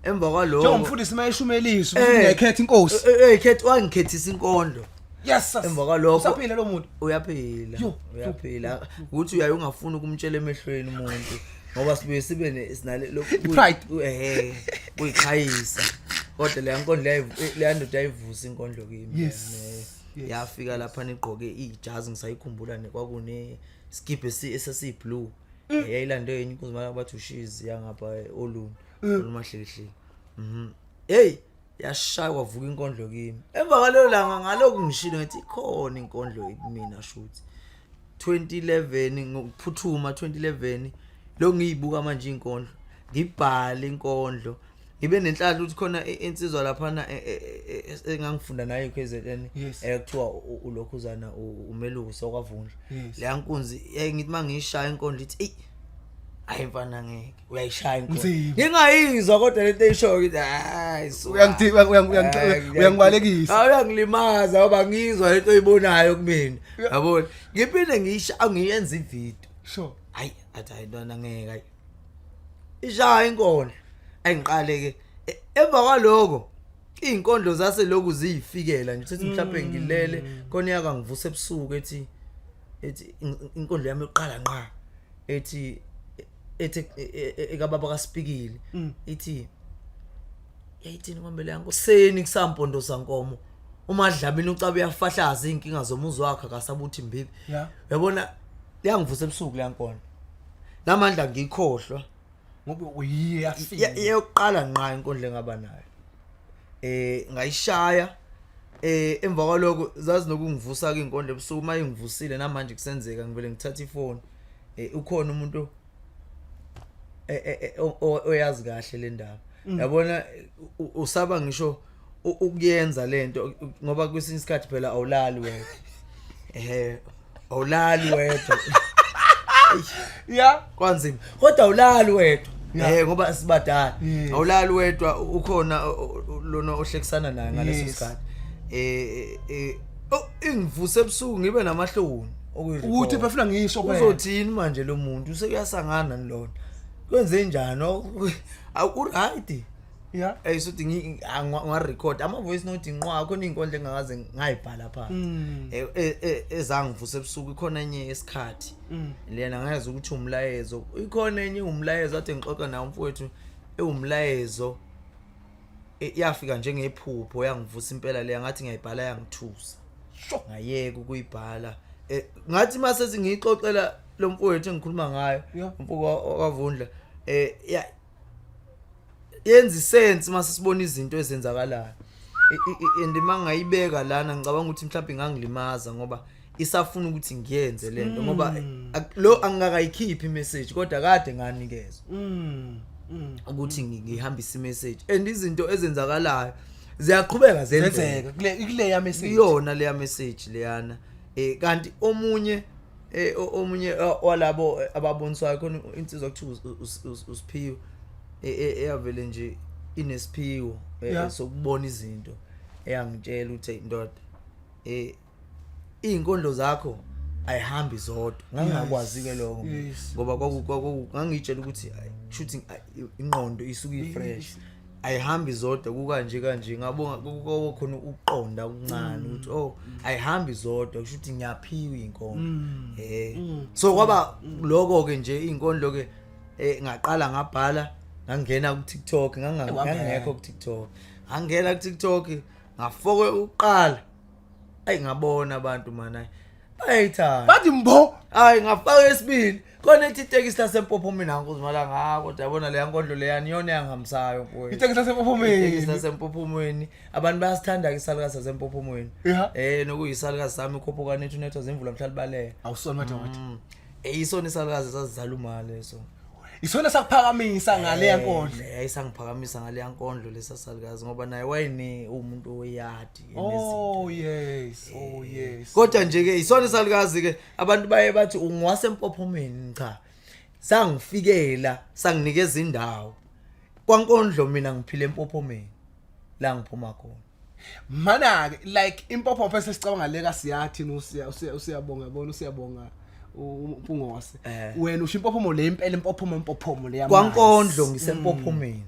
emva kwalokho njengomfundisi mayeshumelisa ukuthi ngiyakhetha inkosi ekhetha wangikhethisa inkondlo yes emva kwalokho usaphila lo muntu uyaphila ukuthi uyaye ungafuni ukumtshela emehlweni umuntu ngoba sibe sinale pride kuyikhayisa kodwa le nkondlo le ndoda yayivusa inkondlo kimi yafika lapha negqoke ijazi ngisayikhumbula nekwakune skip esesiblue yayilande enye inkosi bathi ushizi yangapha oluni olumahlekhle hey yashaya kwavuka inkondlo kimi emva kwalelo langa ngaloku ngishilo ngithi ikhona inkondlo kumina shuthi 2011 ngokuphuthuma 2011 lo ngiyibuka manje inkondlo ngibhale inkondlo ngibe nenhlanhla ukuthi khona insizwa laphana engangifunda nayo KZN ekuthiwa ulokhuzana umelusi okwavundla le nkunzi ngithi mangishaya inkondlo ithi ey ayimfana ngeke uyayishaya inkondlo ngingayizwa kodwa lento eyishoyo ukuthi hayi uyangibalekisa uyangilimaza ngoba ngizwa lento oyibonayo kumina yabona ngiphinde ngiyishaya ngiyenza ivideo sure hayi athi ayintwana ngeke hayi ishaya inkondlo engiqale ke emva kwaloko izinkondlo zase lokhu ziyifikela nje sithi mhlawumbe ngilele khona yaka ngivuse ebusuku ethi inkondlo yami iqala nqa ethi ekababa kaSpikile ithi yayithini kwambele yankoseni kusampondo sankomo umadlamini ucabe uyafahlaza inkinga zomuzi wakhe akasabuthi imbibi yabona liyangivusa ebusuku leyankondlo namandla ngikhohlwa ngoba uyiyafika yokuqala nqa inkondlo engaba nayo ngayishaya emva kwaloko zazi nokungivusa ke inkondlo ebusuku mayingivusile namanje kusenzeka ngivele ngithatha ifoni ukhona umuntu oyazi kahle le ndaba yabona usaba ngisho ukuyenza lento ngoba kwesinye isikhathi phela awulali wedwa awulali wedwa kwanzima kodwa awulali wedwa ngoba sibadala awulali wedwa ukhona lona ohlekisana naye ngaleso sikhathi ingivuse ebusuku ngibe namahloni ukuthi bafuna ngisho uzothini manje lo muntu usekuyasangana nilona kwenze njani right sothi ngirecord ama voice note inqwa khona inkondlo engakaze ngayibhala phansi ezangivusa ebusuku ikhona enye esikhathi lena ngayazi ukuthi umlayezo ikhona enye umlayezo athi ngixoxa nawo mfowethu ewumlayezo yafika njengephupho yangivusa impela le ngathi ngiyibhala yangithusa ngayeka ukuyibhala ngathi mase singixoxela lo mfowethu engikhuluma ngayo umfowethu okwavundla yenza isense mase sibona izinto ezenzakalayo ndimangayibeka lana ngicabanga ukuthi mhlawumbe ngangilimaza ngoba isafuna ukuthi ngiyenze lento ngoba lo angakayikhiphi imessage kodwa kade nganikeza ukuthi ngihambise imessage and izinto ezenzakalayo ziyaqhubeka zenzeka kule ya message iyona le message leyana kanti omunye walabo ababoniswayo khona insizwa kuthiwa usiphiwe eyavele nje inesiphiwo sokubona izinto eyangitshela ukuthi indoda izinkondlo zakho ayihambi zodwa ngangakwazi ke lokho ngoba ngangitshela ukuthi shooting ingqondo isuka ifresh ayihambi zodwa kanje ngabonga khona uqonda okuncane ukuthi ayihambi zodwa kushuthi ngiyaphiwa inkondlo so kwaba lokho ke nje izinkondlo ke ngaqala ngabhala ngangena ku TikTok ngangekho ku TikTok ngangena ku TikTok ngafoke uqala ngabona abantu mana bayithanda bathi mbo ngafaka esibili khona itekisi laseMpopo mina ngikuzimala kodwa yabona le yankondlo leyani yona yangamsayo mfowethu itekisi laseMpopomeni itekisi laseMpopomeni abantu bayasithanda isalukazi laseMpopomeni nokuyisalukazi sami ikhophoka nethu nethu zemvula mhlali baleka awusona madoda isona isalukazi sazizala imali leso isona sakuphakamisa ngale yankondlo yayisangiphakamisa ngale yankondlo lesasalukazi ngoba naye wayini umuntu oyadi yes kodwa nje ke isona isalukazi ke abantu baye bathi ungwaseMpopomeni cha sangifikela sanginikeza indawo kwankondlo mina ngiphile eMpopomeni la ngiphuma khona Mana ke like impopho phese sicabanga leka siyathi usiyabonga yabona usiyabonga uPungose wena usho impophomo le impela impophomo le yamanzi kwankondlo ngisempophomeni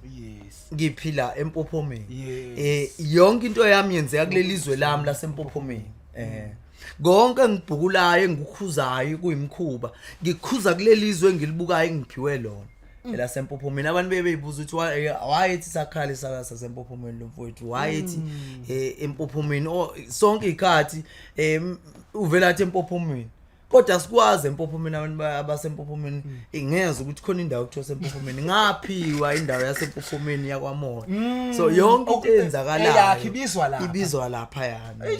ngiphila empophomeni yonke into yami yenzeka kulelizwe lami lasempophomeni konke ngibhukulayo engikukhuzayo kuyimkhuba ngikukhuza kulelizwe ngilibukayo engiphiwe lona lasempophomeni abantu bebeyibuza ukuthi why ethi sakhali sakasa sempophomeni lomfowethu why ethi empophomeni sonke ikhathi uvela athi empophomeni kodwa sikwazi empophomeni abantu abasempophomeni ingeze ukuthi khona indawo kuthiwa sempophomeni ngaphiwa indawo yasempophomeni yakwaMoya so yonke into eyenzakalayo ibizwa lapha yani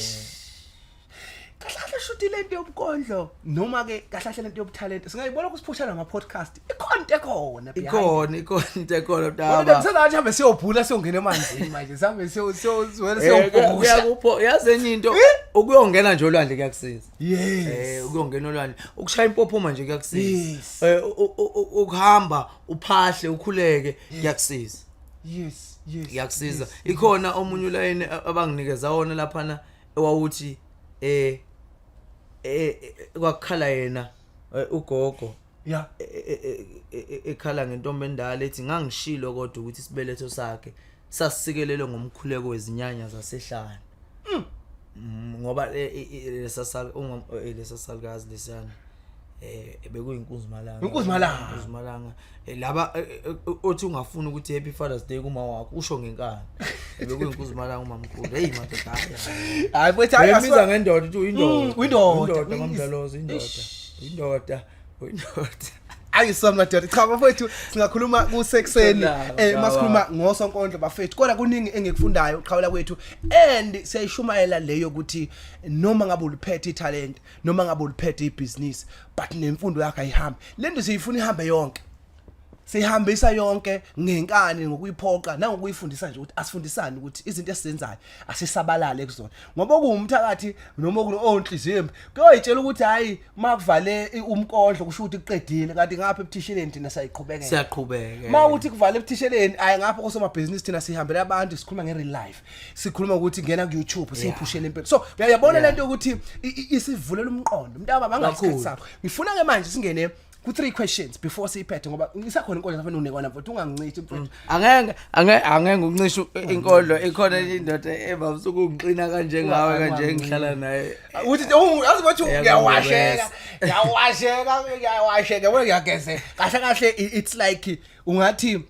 kahle shuthi lento yobukondlo noma ke kahle lento yobutalent singayibona ukusiphushana ama podcast ikhonto khona ikhona baba kodwa msenathi hambe siyobhula siyongena emanzini manje sambe siyobhusha yazi enye into ukuyongena nje olwandle kuyakusiza ukuyongena olwandle ukushaya impophoma nje kuyakusiza ukuhamba uphahle ukhuleke kuyakusiza kuyakusiza ikhona omunye ulayini abanginikeza wona lapha ewawuthi kwakhala yena ugogo ekhala ngentombi endala ethi ngangishilo kodwa ukuthi isibeletho sakhe sasikelele ngomkhuleko wezinyanya zasehlane ngoba lesasalukazi lesana bekuyinkuzimalanga laba othi ungafuna ukuthi happy Father's Day kuma wakho usho ngenkani bekuyinkuzimalanga umamkhulu hey madoda hayi mfethu ayasiza ngendoda uthi indoda ngamdalozi indoda ayisona madoda cha bafethu singakhuluma kusekseni masikhuluma ngosonkondlo bafethu kodwa kuningi engikufundayo uqhawula kwethu and siyayishumayela leyo ukuthi noma ngabe uliphethe italent noma ngabe uliphethe ibusiness but nemfundo yakhe ayihambi lento siyifuna ihambe yonke sihambisa yonke ngenkani ngokuyiphoqa nangokuyifundisa nje ukuthi asifundisane ukuthi izinto esizenzayo asisabalale kuzona ngoba kuumthakathi noma onhliziyembe kuyoyitshela ukuthi hayi makuvale umkondlo kusho ukuthi kuqedile kanti ngapha ebuthisheleni thina siyaqhubeka mawuthi kuvale ebuthisheleni ayi ngapha kusoma business thina sihambela abantu sikhuluma ngereal life sikhuluma ukuthi ngena ku YouTube siyiphushele impela so uyabona lento ukuthi isivulela umqondo mntaba bangasikhathi sakho ngifuna ke manje singene ku 3 questions before siyiphethe ngoba isakhona inkondlo afana unikona futhi ungangincithi mfowethu angeke uncisha inkondlo ikhona indoda evamisa ukungiqina kanje ngawe kanje ngihlala naye uthi yazi bathi uyawasheka wena ngiyageze kahle it's like ungathi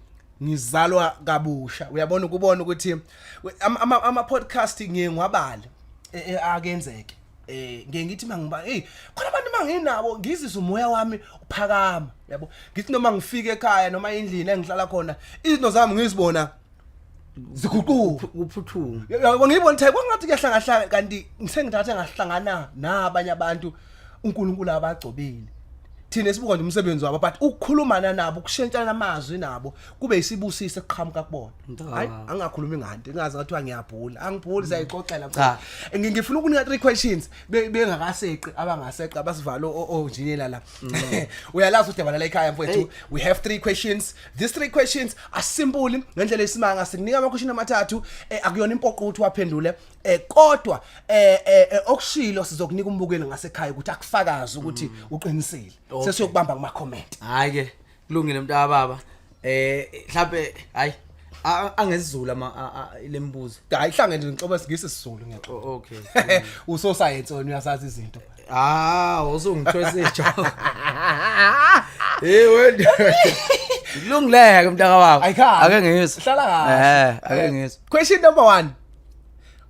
ngizalwa kabusha uyabona ukubona ukuthi ama podcast ngiyengwabala akenzeke ngeke ngithi mangiba khona abantu manginabo ngizisa umoya wami uphakama yabo ngithi noma ngifike ekhaya noma endlini engihlala khona izinto zami ngizibona ziguquka kuphuthuma yabo ngiyibona ukuthi kwangathi kuyahlangana kanti ngisengithathe ngahlangana nabanye abantu uNkulunkulu abagcobile thina sibuka nje umsebenzi wabo but ukukhulumana nabo ukushentshana amazwi nabo kube isibusise eqhamuka kubona hayi angakhulumi nganti ngazi ngathiwa ngiyabhula angibhuli sayixoxela cha ngifuna ukunika 3 questions bengakaseqi abangaseqa basivala onjinela la uyalazi udebala la ekhaya mfowethu we have 3 questions these 3 questions are simple ngendlela esimanga sikunika ama question amathathu akuyona impoqo ukuthi waphendule kodwa okushilo sizokunika umbukeli ngasekhaya ukuthi akufakazi ukuthi uqinisile sesiyokubamba kuma comment hayi ke kulungile mntaka baba mhlawumbe hayi angesizulu lembuzo hayi hlange nje ngixoba singise sizulu ngiyaqo okay uso science wena uyasazi izinto usungithwese ejo wena kulungileke mntaka baba ake ngizwe hlala kahle ake ngizwe question number 1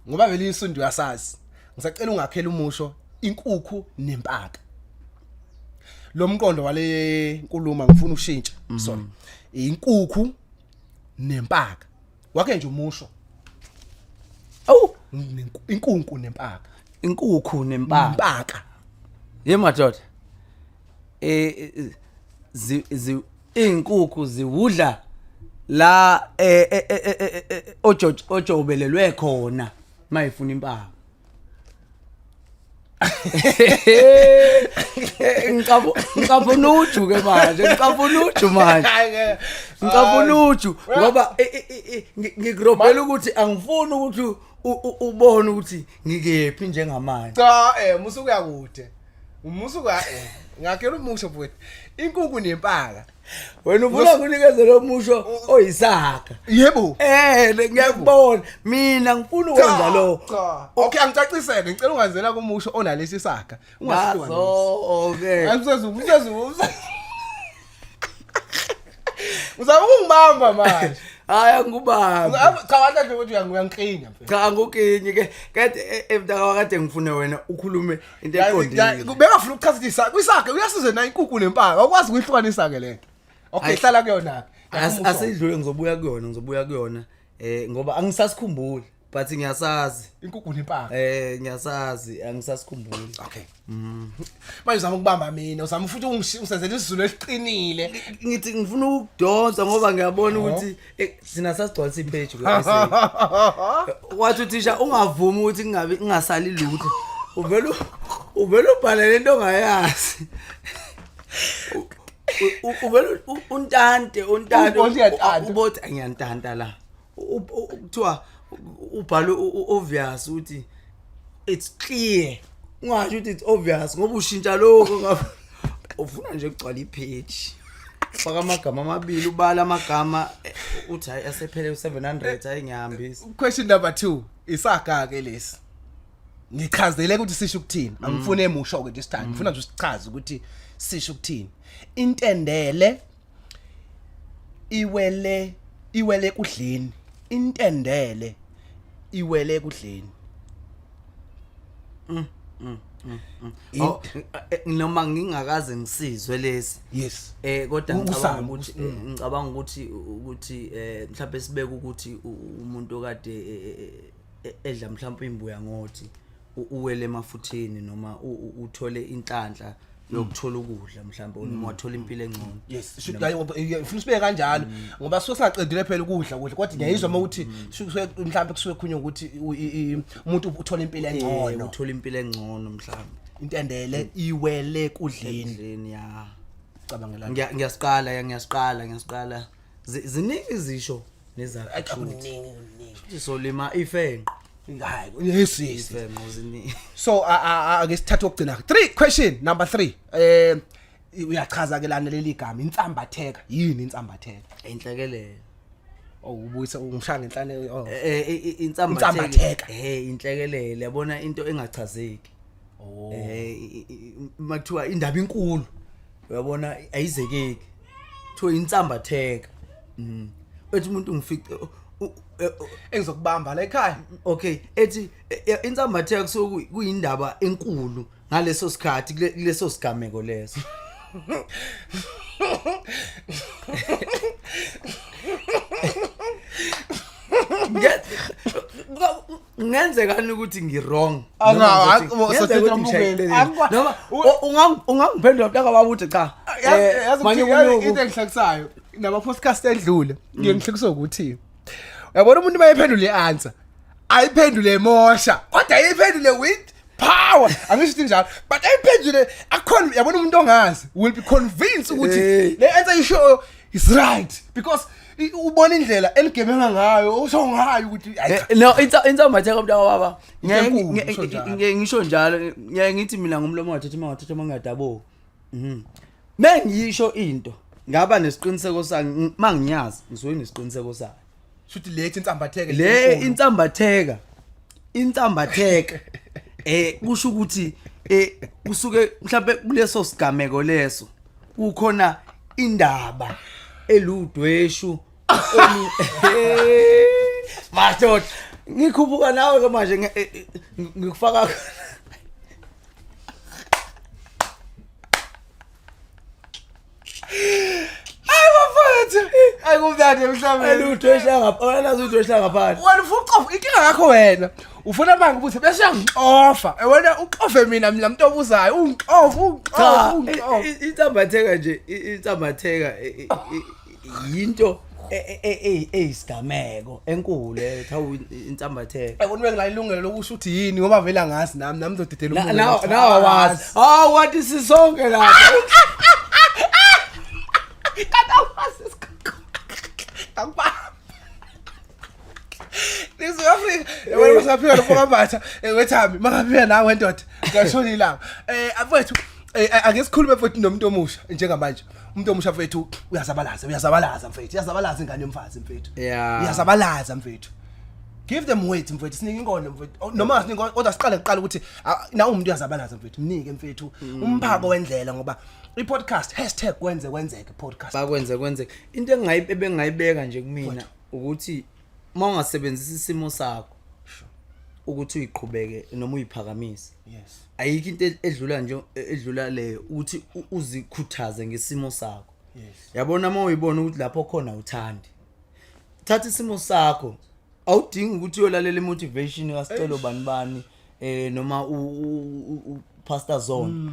ngoba vele isundu uyasazi ngisacela ungakhela umusho inkukhu nempaka lo mqondo wale nkulumo ngifuna ushintsha sorry inkukhu nempaka wake nje umusho inkukhu nempaka yemadoda inkukhu ziwudla la ojobelelwe khona mayifuna impaka ngicabuna uju ke manje ngicabuna uju manje ngicabuna uju ngoba ngigrobhela ukuthi angifuni ukuthi ubone ukuthi ngikephi njengamanje cha musu kuyakude umusuka ngakela umusho futhi inkukhu nempaka wena ufuna ukunikeza lo musho oyisaka yebo ngiyakubona mina ngifuna ukwenza lo okay angicacisele ngicela ungazela kumusho onalesi isaka ungasihlwa okay uzaba ungibamba manje hayi ngubaba cha wathi nje ukuthi uyangikhinya mfethu cha ngokinyi ke kade emntaka kade ngifune wena ukhulume into eqondile bengafuna ukuchasisa kwisakhe uyasize na inkukhu nempaka akwazi ukuyihlukanisa ke lento okay hlala kuyona asidlule ngizobuya kuyona ngoba angisasikhumbuli but ngiyasazi inkukhu nempaka ngiyasazi angisasikhumbuli okay manje uzama ukubamba mina uzama futhi ungisenzele isizulu esiqinile ngithi ngifuna ukudonsa ngoba ngiyabona ukuthi sina sasigcwalisa impage ku wathi uthisha ungavumi ukuthi ngingasali lutho uvela ubhala lento ongayazi uvela untante ubothi angiyantanta la kuthiwa ubhalo obvious uthi it's clear ungasho ukuthi it's obvious ngoba ushintsha lokho ngabe ufuna nje ukugcwala ipage faka amagama amabili ubala amagama uthi hayi asephele u700 hayi ngihambisa question number 2 isaga ke lesi ngichazele ukuthi sisho ukuthini angifune emusho ke this time ngifuna nje usichaze ukuthi sisho ukuthini intendele iwele kudleni intendele iwele kudleni noma ngingakaze ngisizwe lesi yes kodwa ngicabanga ukuthi mhlawumbe sibeke ukuthi umuntu okade edla mhlawumbe imbuya ngothi uwele emafutheni noma uthole inhlanhla yokuthola ukudla mhlawumbe noma wathola impilo engcono yes ufuna sibeke kanjalo ngoba sosaqedile phela ukudla kodwa ngiyayizwa ukuthi mhlawumbe kusuke khunye ukuthi umuntu uthola impilo engcono uthola impilo engcono mhlawumbe intendele iwele kudleni ya cabangela ngiyasiqala ziningi izisho nezakho solima ifenqe hayi yes so ake sithathe ukugcina 3 question number 3 uyachaza ke lana leli gama insambatheka yini insambatheka inhlekelele ubuyisa ungishaya ngenhlane insambatheka inhlekelele yabona into engachazeki mathiwa indaba inkulu uyabona ayizekeki kuthiwa insambatheka ethi umuntu ngifice engizokubamba la ekhaya okay ethi insambatheka so kuyindaba enkulu ngaleso sikhathi kuleso sigameko leso ngenzekani ukuthi ngirong noma ungangiphendula mntaka babuthi cha manje into engihlekisayo nama podcast edlule ngiyengihlekiso ukuthi uyabona umuntu mayiphendula ianswer ayiphendule emosha kodwa ayiphendule with power angisho njalo but ayiphendule akhona yabona umuntu ongazi will be convinced ukuthi le answer isho is right because ubona indlela eligebenga ngayo usho ngayo ukuthi no insambatheka mntaka baba ngisho njalo ngithi mina ngumlomo wathatha mangadabo mengiyisho into ngaba nesiqiniseko sami mangiyazi ngizoyi nesiqiniseko sami futhi lethi insambatheka le insambatheka kusho ukuthi kusuke mhlawumbe kuleso sigameko leso kukhona indaba eludweshu madoda ngikhubuka nawe ke manje ngikufaka ayikuvdade mhlawumbe eludwesha ngapha nazo udwesha ngaphandle wena ufuna inkinga yakho wena ufuna manje ukuthi bese uyangixofa wena uxofe mina muntu obuzayo ungixofa insambatheka nje insambatheka yinto isigameko enkulu ethawu intambatheke Ekubona ngila ilungelo lokusho uthi yini ngoba vela ngazi nami ngizodedela umuntu. nawa wazi wathi sisonke lapha Akubamba. This Africa. Wena usaphila lokuhambatha wethambi makaphila nawe ndoda. Ngashona ilanga. Afethu angesikhulume futhi nomuntu omusha njengamanje. Umuntu omusha mfethu uyazabalaza mfethu. Uyazabalaza ingane yomfazi mfethu. Uyazabalaza mfethu. Give them weight mfethu sinike inkondo mfethu. Noma sinike kodwa siqale kuqala ukuthi na umuntu uyazabalaza mfethu. Mnike mfethu umphako wendlela ngoba i-podcast #Kwenzekwenzeke podcast. Bakwenzekwenzeke. Into engayibeka nje kumina ukuthi mawungasebenzisa isimo sakho ukuthi uyiqhubeke noma uyiphakamise. Yes. Ayikho into edlula leyo ukuthi uzikhuthaze ngesimo sakho. Yes. Yabona mawuyibona ukuthi lapho khona uthandi. Thatha isimo sakho. Awudingi ukuthi uyolalela imotivation kasicelo bani noma u Pastor Zone.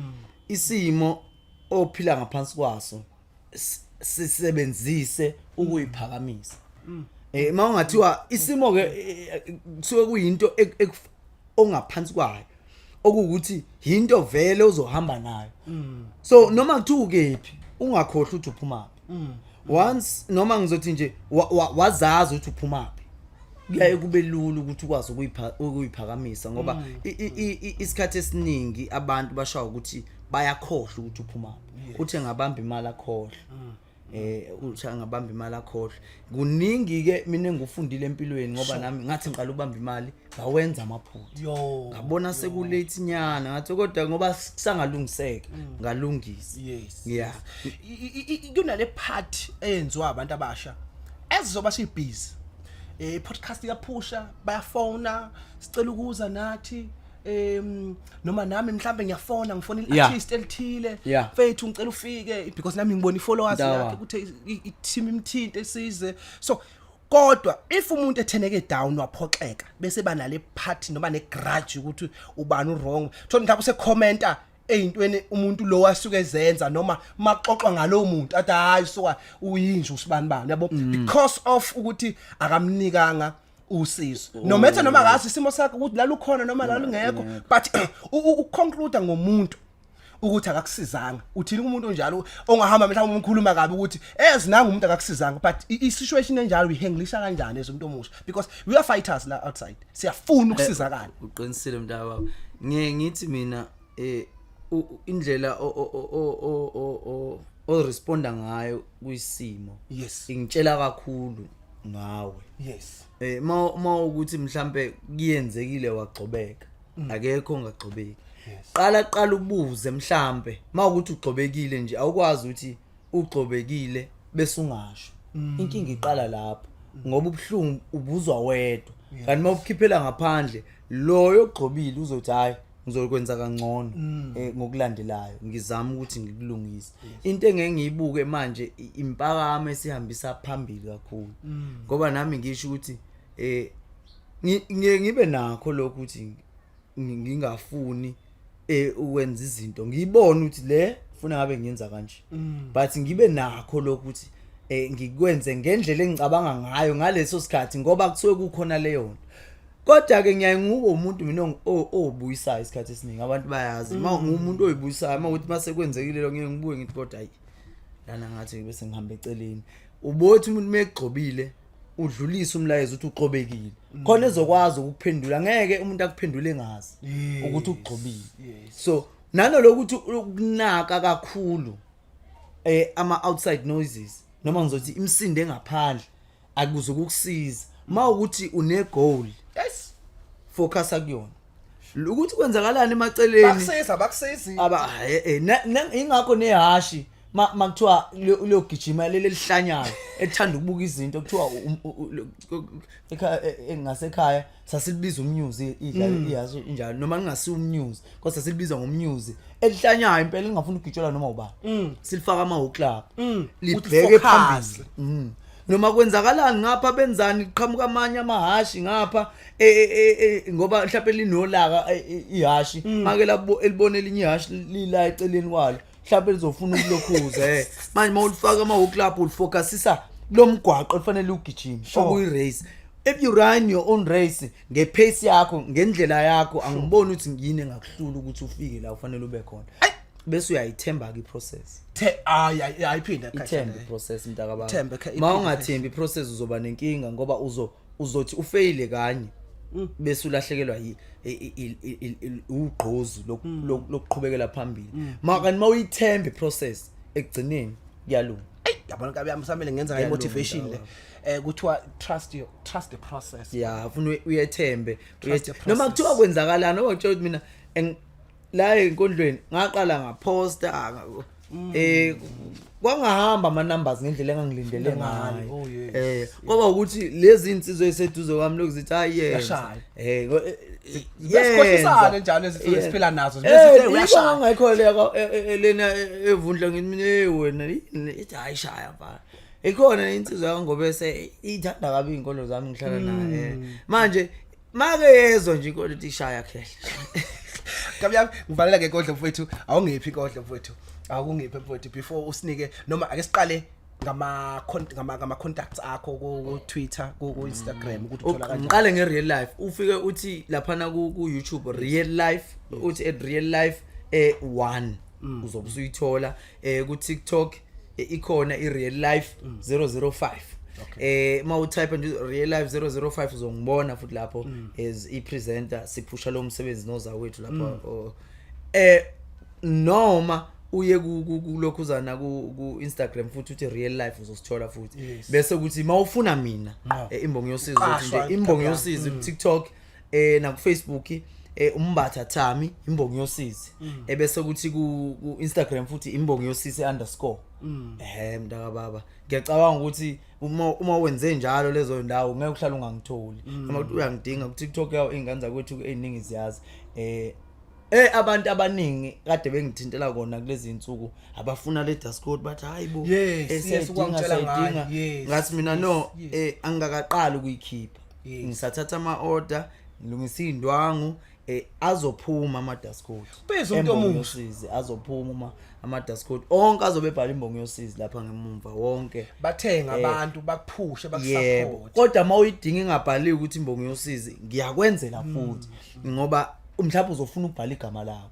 Isimo ophila ngaphansi kwaso sisebenzise ukuyiphakamisa. Mawungathiwa isimo ke kusuke kuyinto ongaphansi kwayo okuwukuthi into vele uzohamba nayo. So noma kuthiwa kephi ungakhohlwa ukuthi uphuma. Once noma ngizothi nje wazazi ukuthi uphuma. Kuyaye kube lula ukuthi ukwazi ukuyiphakamisa ngoba isikhathi esiningi abantu bashawa ukuthi bayakhohlwa ukuthi uphuma. Uthi ngabamba imali akhohlwa. Uthi ngabamba imali akhohlwa. Kuningi ke mina engufundile empilweni ngoba nami ngathi ngiqala ubamba imali ngawenza amaphutha. Ngabona sekulate nyana ngathi kodwa ngoba kusangalungiseka ngalungisa. Yes. Yeah. Kunale part eyenziwa abantu abasha ezizoba shibhizi. Podcast yaphusha bayafona sicela ukuza nathi noma nami mhlambe ngiyafona ngifona i-artist elithile mfethu ngicela ufike because nami ngibona i-followers yakhe ukuthi i-team imthinte esize so kodwa if umuntu etheneke down waphoxeka bese banale party noma ne grudge ukuthi ubani wrong thola ngapha usecommenta eyintweni umuntu lo wasuke ezenza noma maxoxwa ngalo muntu athi hayi soka uyinje usibani bani yabo because of ukuthi akamnikanga usizo no matter noma ngazi isimo sakhe ukuthi la lukhona noma la lungekho but uconclude ngomuntu ukuthi akakusizanga uthini umuntu onjalo ongahamba mhlawumbe umkhuluma kabi ukuthi nanga umuntu akakusizanga but i-situation enjalo uyihenglisha kanjani ezomuntu omusha because we are fighters la outside siyafuna ukusizakala uqinisile mntaka ngithi mina indlela o responda ngayo kwisimo yes ingitshela kakhulu ngawe yes ma ukuthi mhlambe kuyenzekile wagcobeka akekho ongagcobeki qala ubuze mhlambe mawukuthi ugcobekile nje awukwazi ukuthi ugcobekile bese ungasho inkinga iqala lapho ngoba ubhlungu ubuzwa wedwa kanti mawukhiphela ngaphandle loyo ogcobile uzothi hayi ngizokwenza kangcono ngokulandelayo ngizama ukuthi ngikulungise into engengiyibuke manje impakamo esihambisa phambili kakhulu ngoba nami ngisho ukuthi ngibe nakho lokho ukuthi ngingafuni ukwenza izinto ngiyibona ukuthi le ufuna ngabe ngiyenza kanje but ngibe nakho lokho ukuthi ngikwenze ngendlela engicabanga ngayo ngaleso sikhathi ngoba kusuke kukhona leyo nto kodwa ke ngiyaye nguwe umuntu mina obuyisayo isikhathi esiningi abantu bayazi umuntu oyibuyisayo mawuthi mase kwenzekile lo ngeke ngibuye ngithi kodwa hayi lana ngathi bese ngihamba eceleni ubothi umuntu megxobile udlulisa umlayezo ukuthi uqhobekile khona ezokwazi ukuphendula ngeke umuntu akuphendule ngazi ukuthi ugxobile so nanolokuthi ukunaka kakhulu ama outside noises noma ngizothi imsindo engaphandle akuzokukusiza mawukuthi une goal yes focus akuyona ukuthi kwenzakalani emaceleni bakusezi ingakho nehashi makuthiwa liyogijima lelihlanyayo ethanda ukubuka izinto kuthiwa engasekhaya sasilibiza umnyuzi idlala ihashi njalo noma ngingasi umnyuzi kodwa sasilibiza ngomnyuzi elihlanyayo impela lingafuna ukugitshelwa noma ubani silifaka ama club libheke phambili noma kwenzakalani ngapha benzani iqhamuka amanye amahashi ngapha ngoba mhlawumbe linolaka ihashi make labo elibone elinye ihashi lila eceleni kwalo mhlawumbe lizofuna ukulokhuza manje mawulifaka ama club ulifocusisa lomgwaqo kufanele ugijime okuyi race. If you run your own race ngepace yakho ngendlela yakho angiboni ukuthi ngiyini engakuhlula ukuthi ufike la ufanele ube khona. Bese uyayithemba ke iprocess. Ayiphinda ithemba iprocess mntaka baba. Mawungathembi iprocess uzoba nenkinga ngoba uzothi ufaile kanye bese ulahlekelwa ugqozi lokuqhubekela phambili. Manje mawuyithemba iprocess ekugcineni kuyalunga. Yabona kabe amsamele ngenza nge motivation le. Kuthiwa trust the process. Yeah, ufuna uyethembe. Noma kuthiwa kwenzakalana okuthiwa ukuthi mina la enkondlweni ngaqala ngaposta kwangahamba ama numbers ngendlela engangilindele ngayo. Ngoba ukuthi lezi insizwe eseduze kwami lokuzithi yashaya. Yasikhohlisana njalo esiphila nazo. Bese uyashaya. Ngayikholeka lena evundla ngithi mina wena ithi ayishaya mfana. Ikhona insizwe yangobese ithanda kabi inkolo zami ngihlala naye. Manje make yezwa nje inkolo ithi ishaya khehle. Kabya ngivalela ke kodlo mfowethu awungiphi kodlo mfowethu akungiphi mfowethu before usinike noma ake siqale ngama contacts akho ku Twitter ku Instagram ukuthi uthola kanjani. Ngiqale nge real life ufike uthi lapha ku YouTube real life uthi at real life 1 uzobe usuyithola ku TikTok ikhona i real life 005. Ma type nje real life 005 uzongibona futhi lapho as i presenter siphusha lo msebenzi noza wethu lapho noma uye kulokhuzana ku Instagram futhi uthi real life uzosithola futhi bese ukuthi mawufuna mina ImbongiYosizi uthi nje ImbongiYosizi ku TikTok na ku Facebook umbatha Thami ImbongiYosizi bese ukuthi ku Instagram futhi ImbongiYosizi _ mntaka baba ngiyacabanga ukuthi uma wenze njalo lezo ndawo ngeke uhlala ungangitholi noma uyangidinga ku TikTok yawo ingane zakwethu eziningi ziyazi abantu abaningi kade bengithintela kona kulezi insuku abafuna le dust code bathi hayibo siyadinga ngathi mina no angakaqala ukuyikhipha ngisathatha ama order ngilungisa indwangu azophuma ama dust code bese umuntu omusha azophuma ama dust code onke azobe ebhala ImbongiYosizi lapha ngemumva wonke bathenga abantu bakuphushe bakusupport kodwa mawuyidinga ingabhali ukuthi ImbongiYosizi ngiyakwenzela futhi ngoba mhlawumbe uzofuna ukubhala igama lakho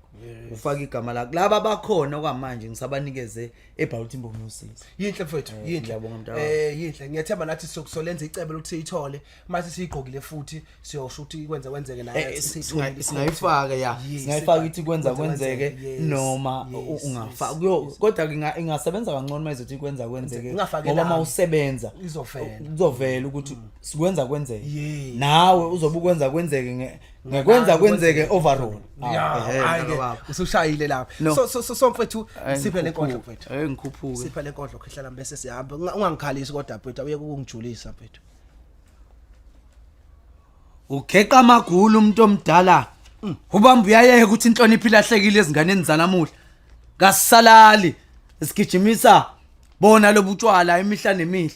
ufaka igama lakho laba bakhona okwamanje ngisabanikeze ebhala ukuthi ImbongiYosizi yinhle mfethu yinhle ngiyabonga mntaka yinhle ngiyathemba nathi sokusolenza icebo ukuthi siyithole mase siyigqokile futhi siyosho ukuthi kwenzeke naye singayifaka singayifaka ithi kwenzeke noma ungafaka kodwa ingasebenza kangcono mayizothi kwenzeke ngoba mawusebenza izovela ukuthi sikwenza kwenzeke nawe uzobe ukwenza kwenzeke ngekwenza kwenzeke overall usushayile lapha so mfethu siphe lenkondlo mfethu ngikhuphuke siphe lenkondlo khehlela bese sihamba ungangikhalisi kodwa mfethu uye ukungijulisa mfethu ugeqa amagulu umuntu omdala ubamba uyayeka ukuthi inhlonipho ilahlekile ezinganeni zanamuhla ngasisalali sigijimisa bona lobutshwala imihla nemihla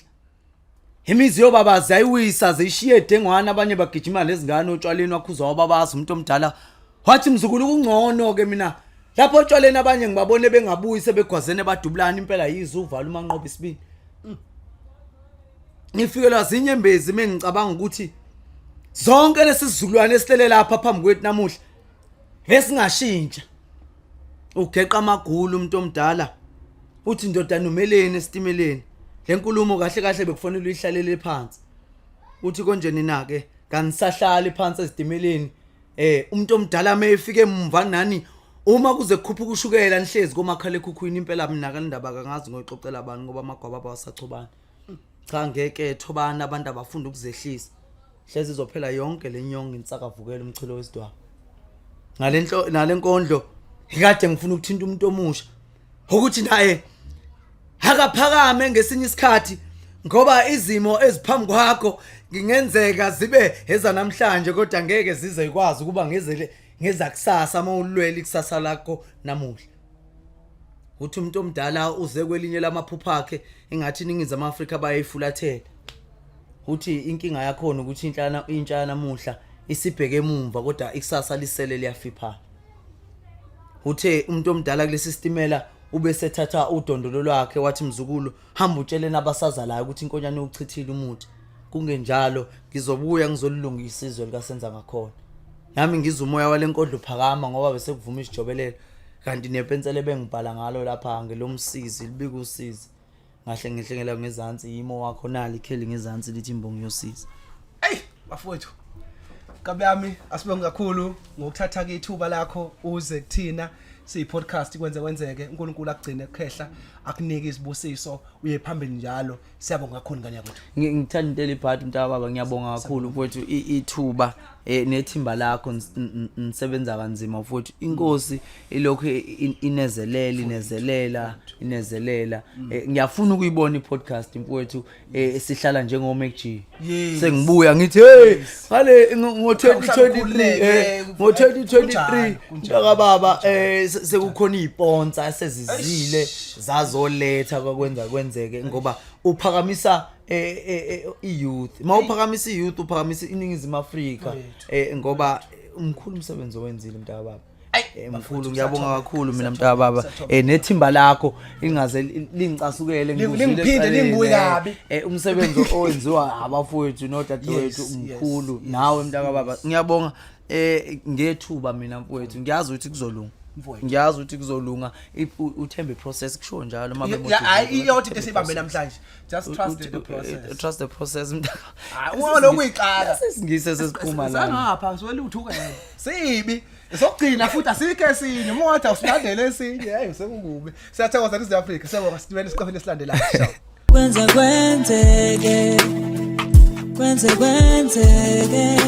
imizi yobabazi ayiwisa zishiye dengwana abanye bagijima lezingane otshwaleni wakhuzwa wababazi umuntu omdala wathi mzukulu kungcono ke mina lapho otshwaleni abanye ngibabone bengabuyi sebegwazene badubulana impela yizo uvala umanqoba isibini ngifikelwa zinyembezi mengicabanga ukuthi zonke lesizulwane esihlele lapha phambi kwethu namuhla besingashintsha ugeqa amagulu umuntu omdala uthi ndoda numeleni esitimeleni lenkulumo kahle kahle bekufanele uyihlalele phansi uthi konjeni na ke kanisahlala phansi esitimeleni umuntu omdala mayefike emva nani uma kuze kukhuphuka ushukela nihlezi komakhala ekhukhwini impela mina kalindaba kangazi ngoxoxela abantu ngoba amagwaba abasachobana cha ngeke thobana abantu abafunda ukuzehlisa hlezi izophela yonke lenyongo insakavukela umchilo wesidwa ngalenkondlo ikade ngifuna ukuthinta umuntu omusha ukuthi naye akaphakame ngesinye isikhathi ngoba izimo eziphambi kwakho ngingenzeka zibe eza namhlanje kodwa ngeke zize ikwazi ukuba ngeza kusasa mawulwela ikusasa lakho namuhla uthi umuntu omdala uze kwelinye lamaphupha akhe engathi iningizimu Afrika bayifulathela uthi inkinga yakho ukuthi intsha namuhla isibheke emumva kodwa ikusasa lisele liyafipha uthe umuntu omdala kulesi stimela ube sethatha udondolo lwakhe wathi mzukulu hamba utshele nabasazalayo ukuthi inkonyane uchithile umuthi. Kungenjalo ngizobuya ngizolilungisa izwe likasenza ngakhona. Nami ngizumoya walenkodlo phakama ngoba bese kuvuma isijobelelo kanti nepensele bengibhala ngalo lapha ngelomsizi libika usizi. Ngahle ngihlengela ngezansi yimo wakho nali ikheli ngezansi lithi ImbongiYosizi. Hey bafowethu kabe yami asibonge kakhulu ngokuthatha ke ithuba lakho uze kuthina siyipodcast Kwenzekwenzeke uNkulunkulu akugcine kukhehla akunike isibusiso uye phambili njalo siyabonga kakhulu ngane yakwethu. Ngithanda into elibhadi mntaka baba ngiyabonga kakhulu mfowethu ithuba nethimba lakho nisebenza kanzima mfowethu. Inkosi ilokho inezelela ngiyafuna ukuyibona ipodcast mfowethu sihlala njengo MacG. Sengibuya ngithi hey ngale ngo2023 ngo2023 mntaka baba sekukhona iziponsa esezizile zazoletha Kwenzekwenzeke ngoba uphakamisa youth mawuphakamisa youth uphakamisa iningizimu Afrika ngoba umkhulu umsebenzi owenzile mntaka baba. Mkhulu ngiyabonga kakhulu mina mntaka baba nethimba lakho ingaze lingicasukele ngiphinde lingibuye kabi umsebenzi owenziwa abafowethu nodadewethu umkhulu nawe mntaka baba ngiyabonga ngethuba mina mfowethu ngiyazi ukuthi kuzolunga. Ngiyazi ukuthi kuzolunga uthembe process kusho njalo mabe hayi iyothi into sibambe namhlanje just trust the process mntaka. Uma lokuyiqala sesingise sesiphuma la ngapha ngisolele uthuka yena sibi sokugcina futhi asike esinye moda usilandele esinye hey sekukubi siyathokoza iZouth Africa siyabonga sidibene isiqopheni esilandelayo. Kwenzekwenzeke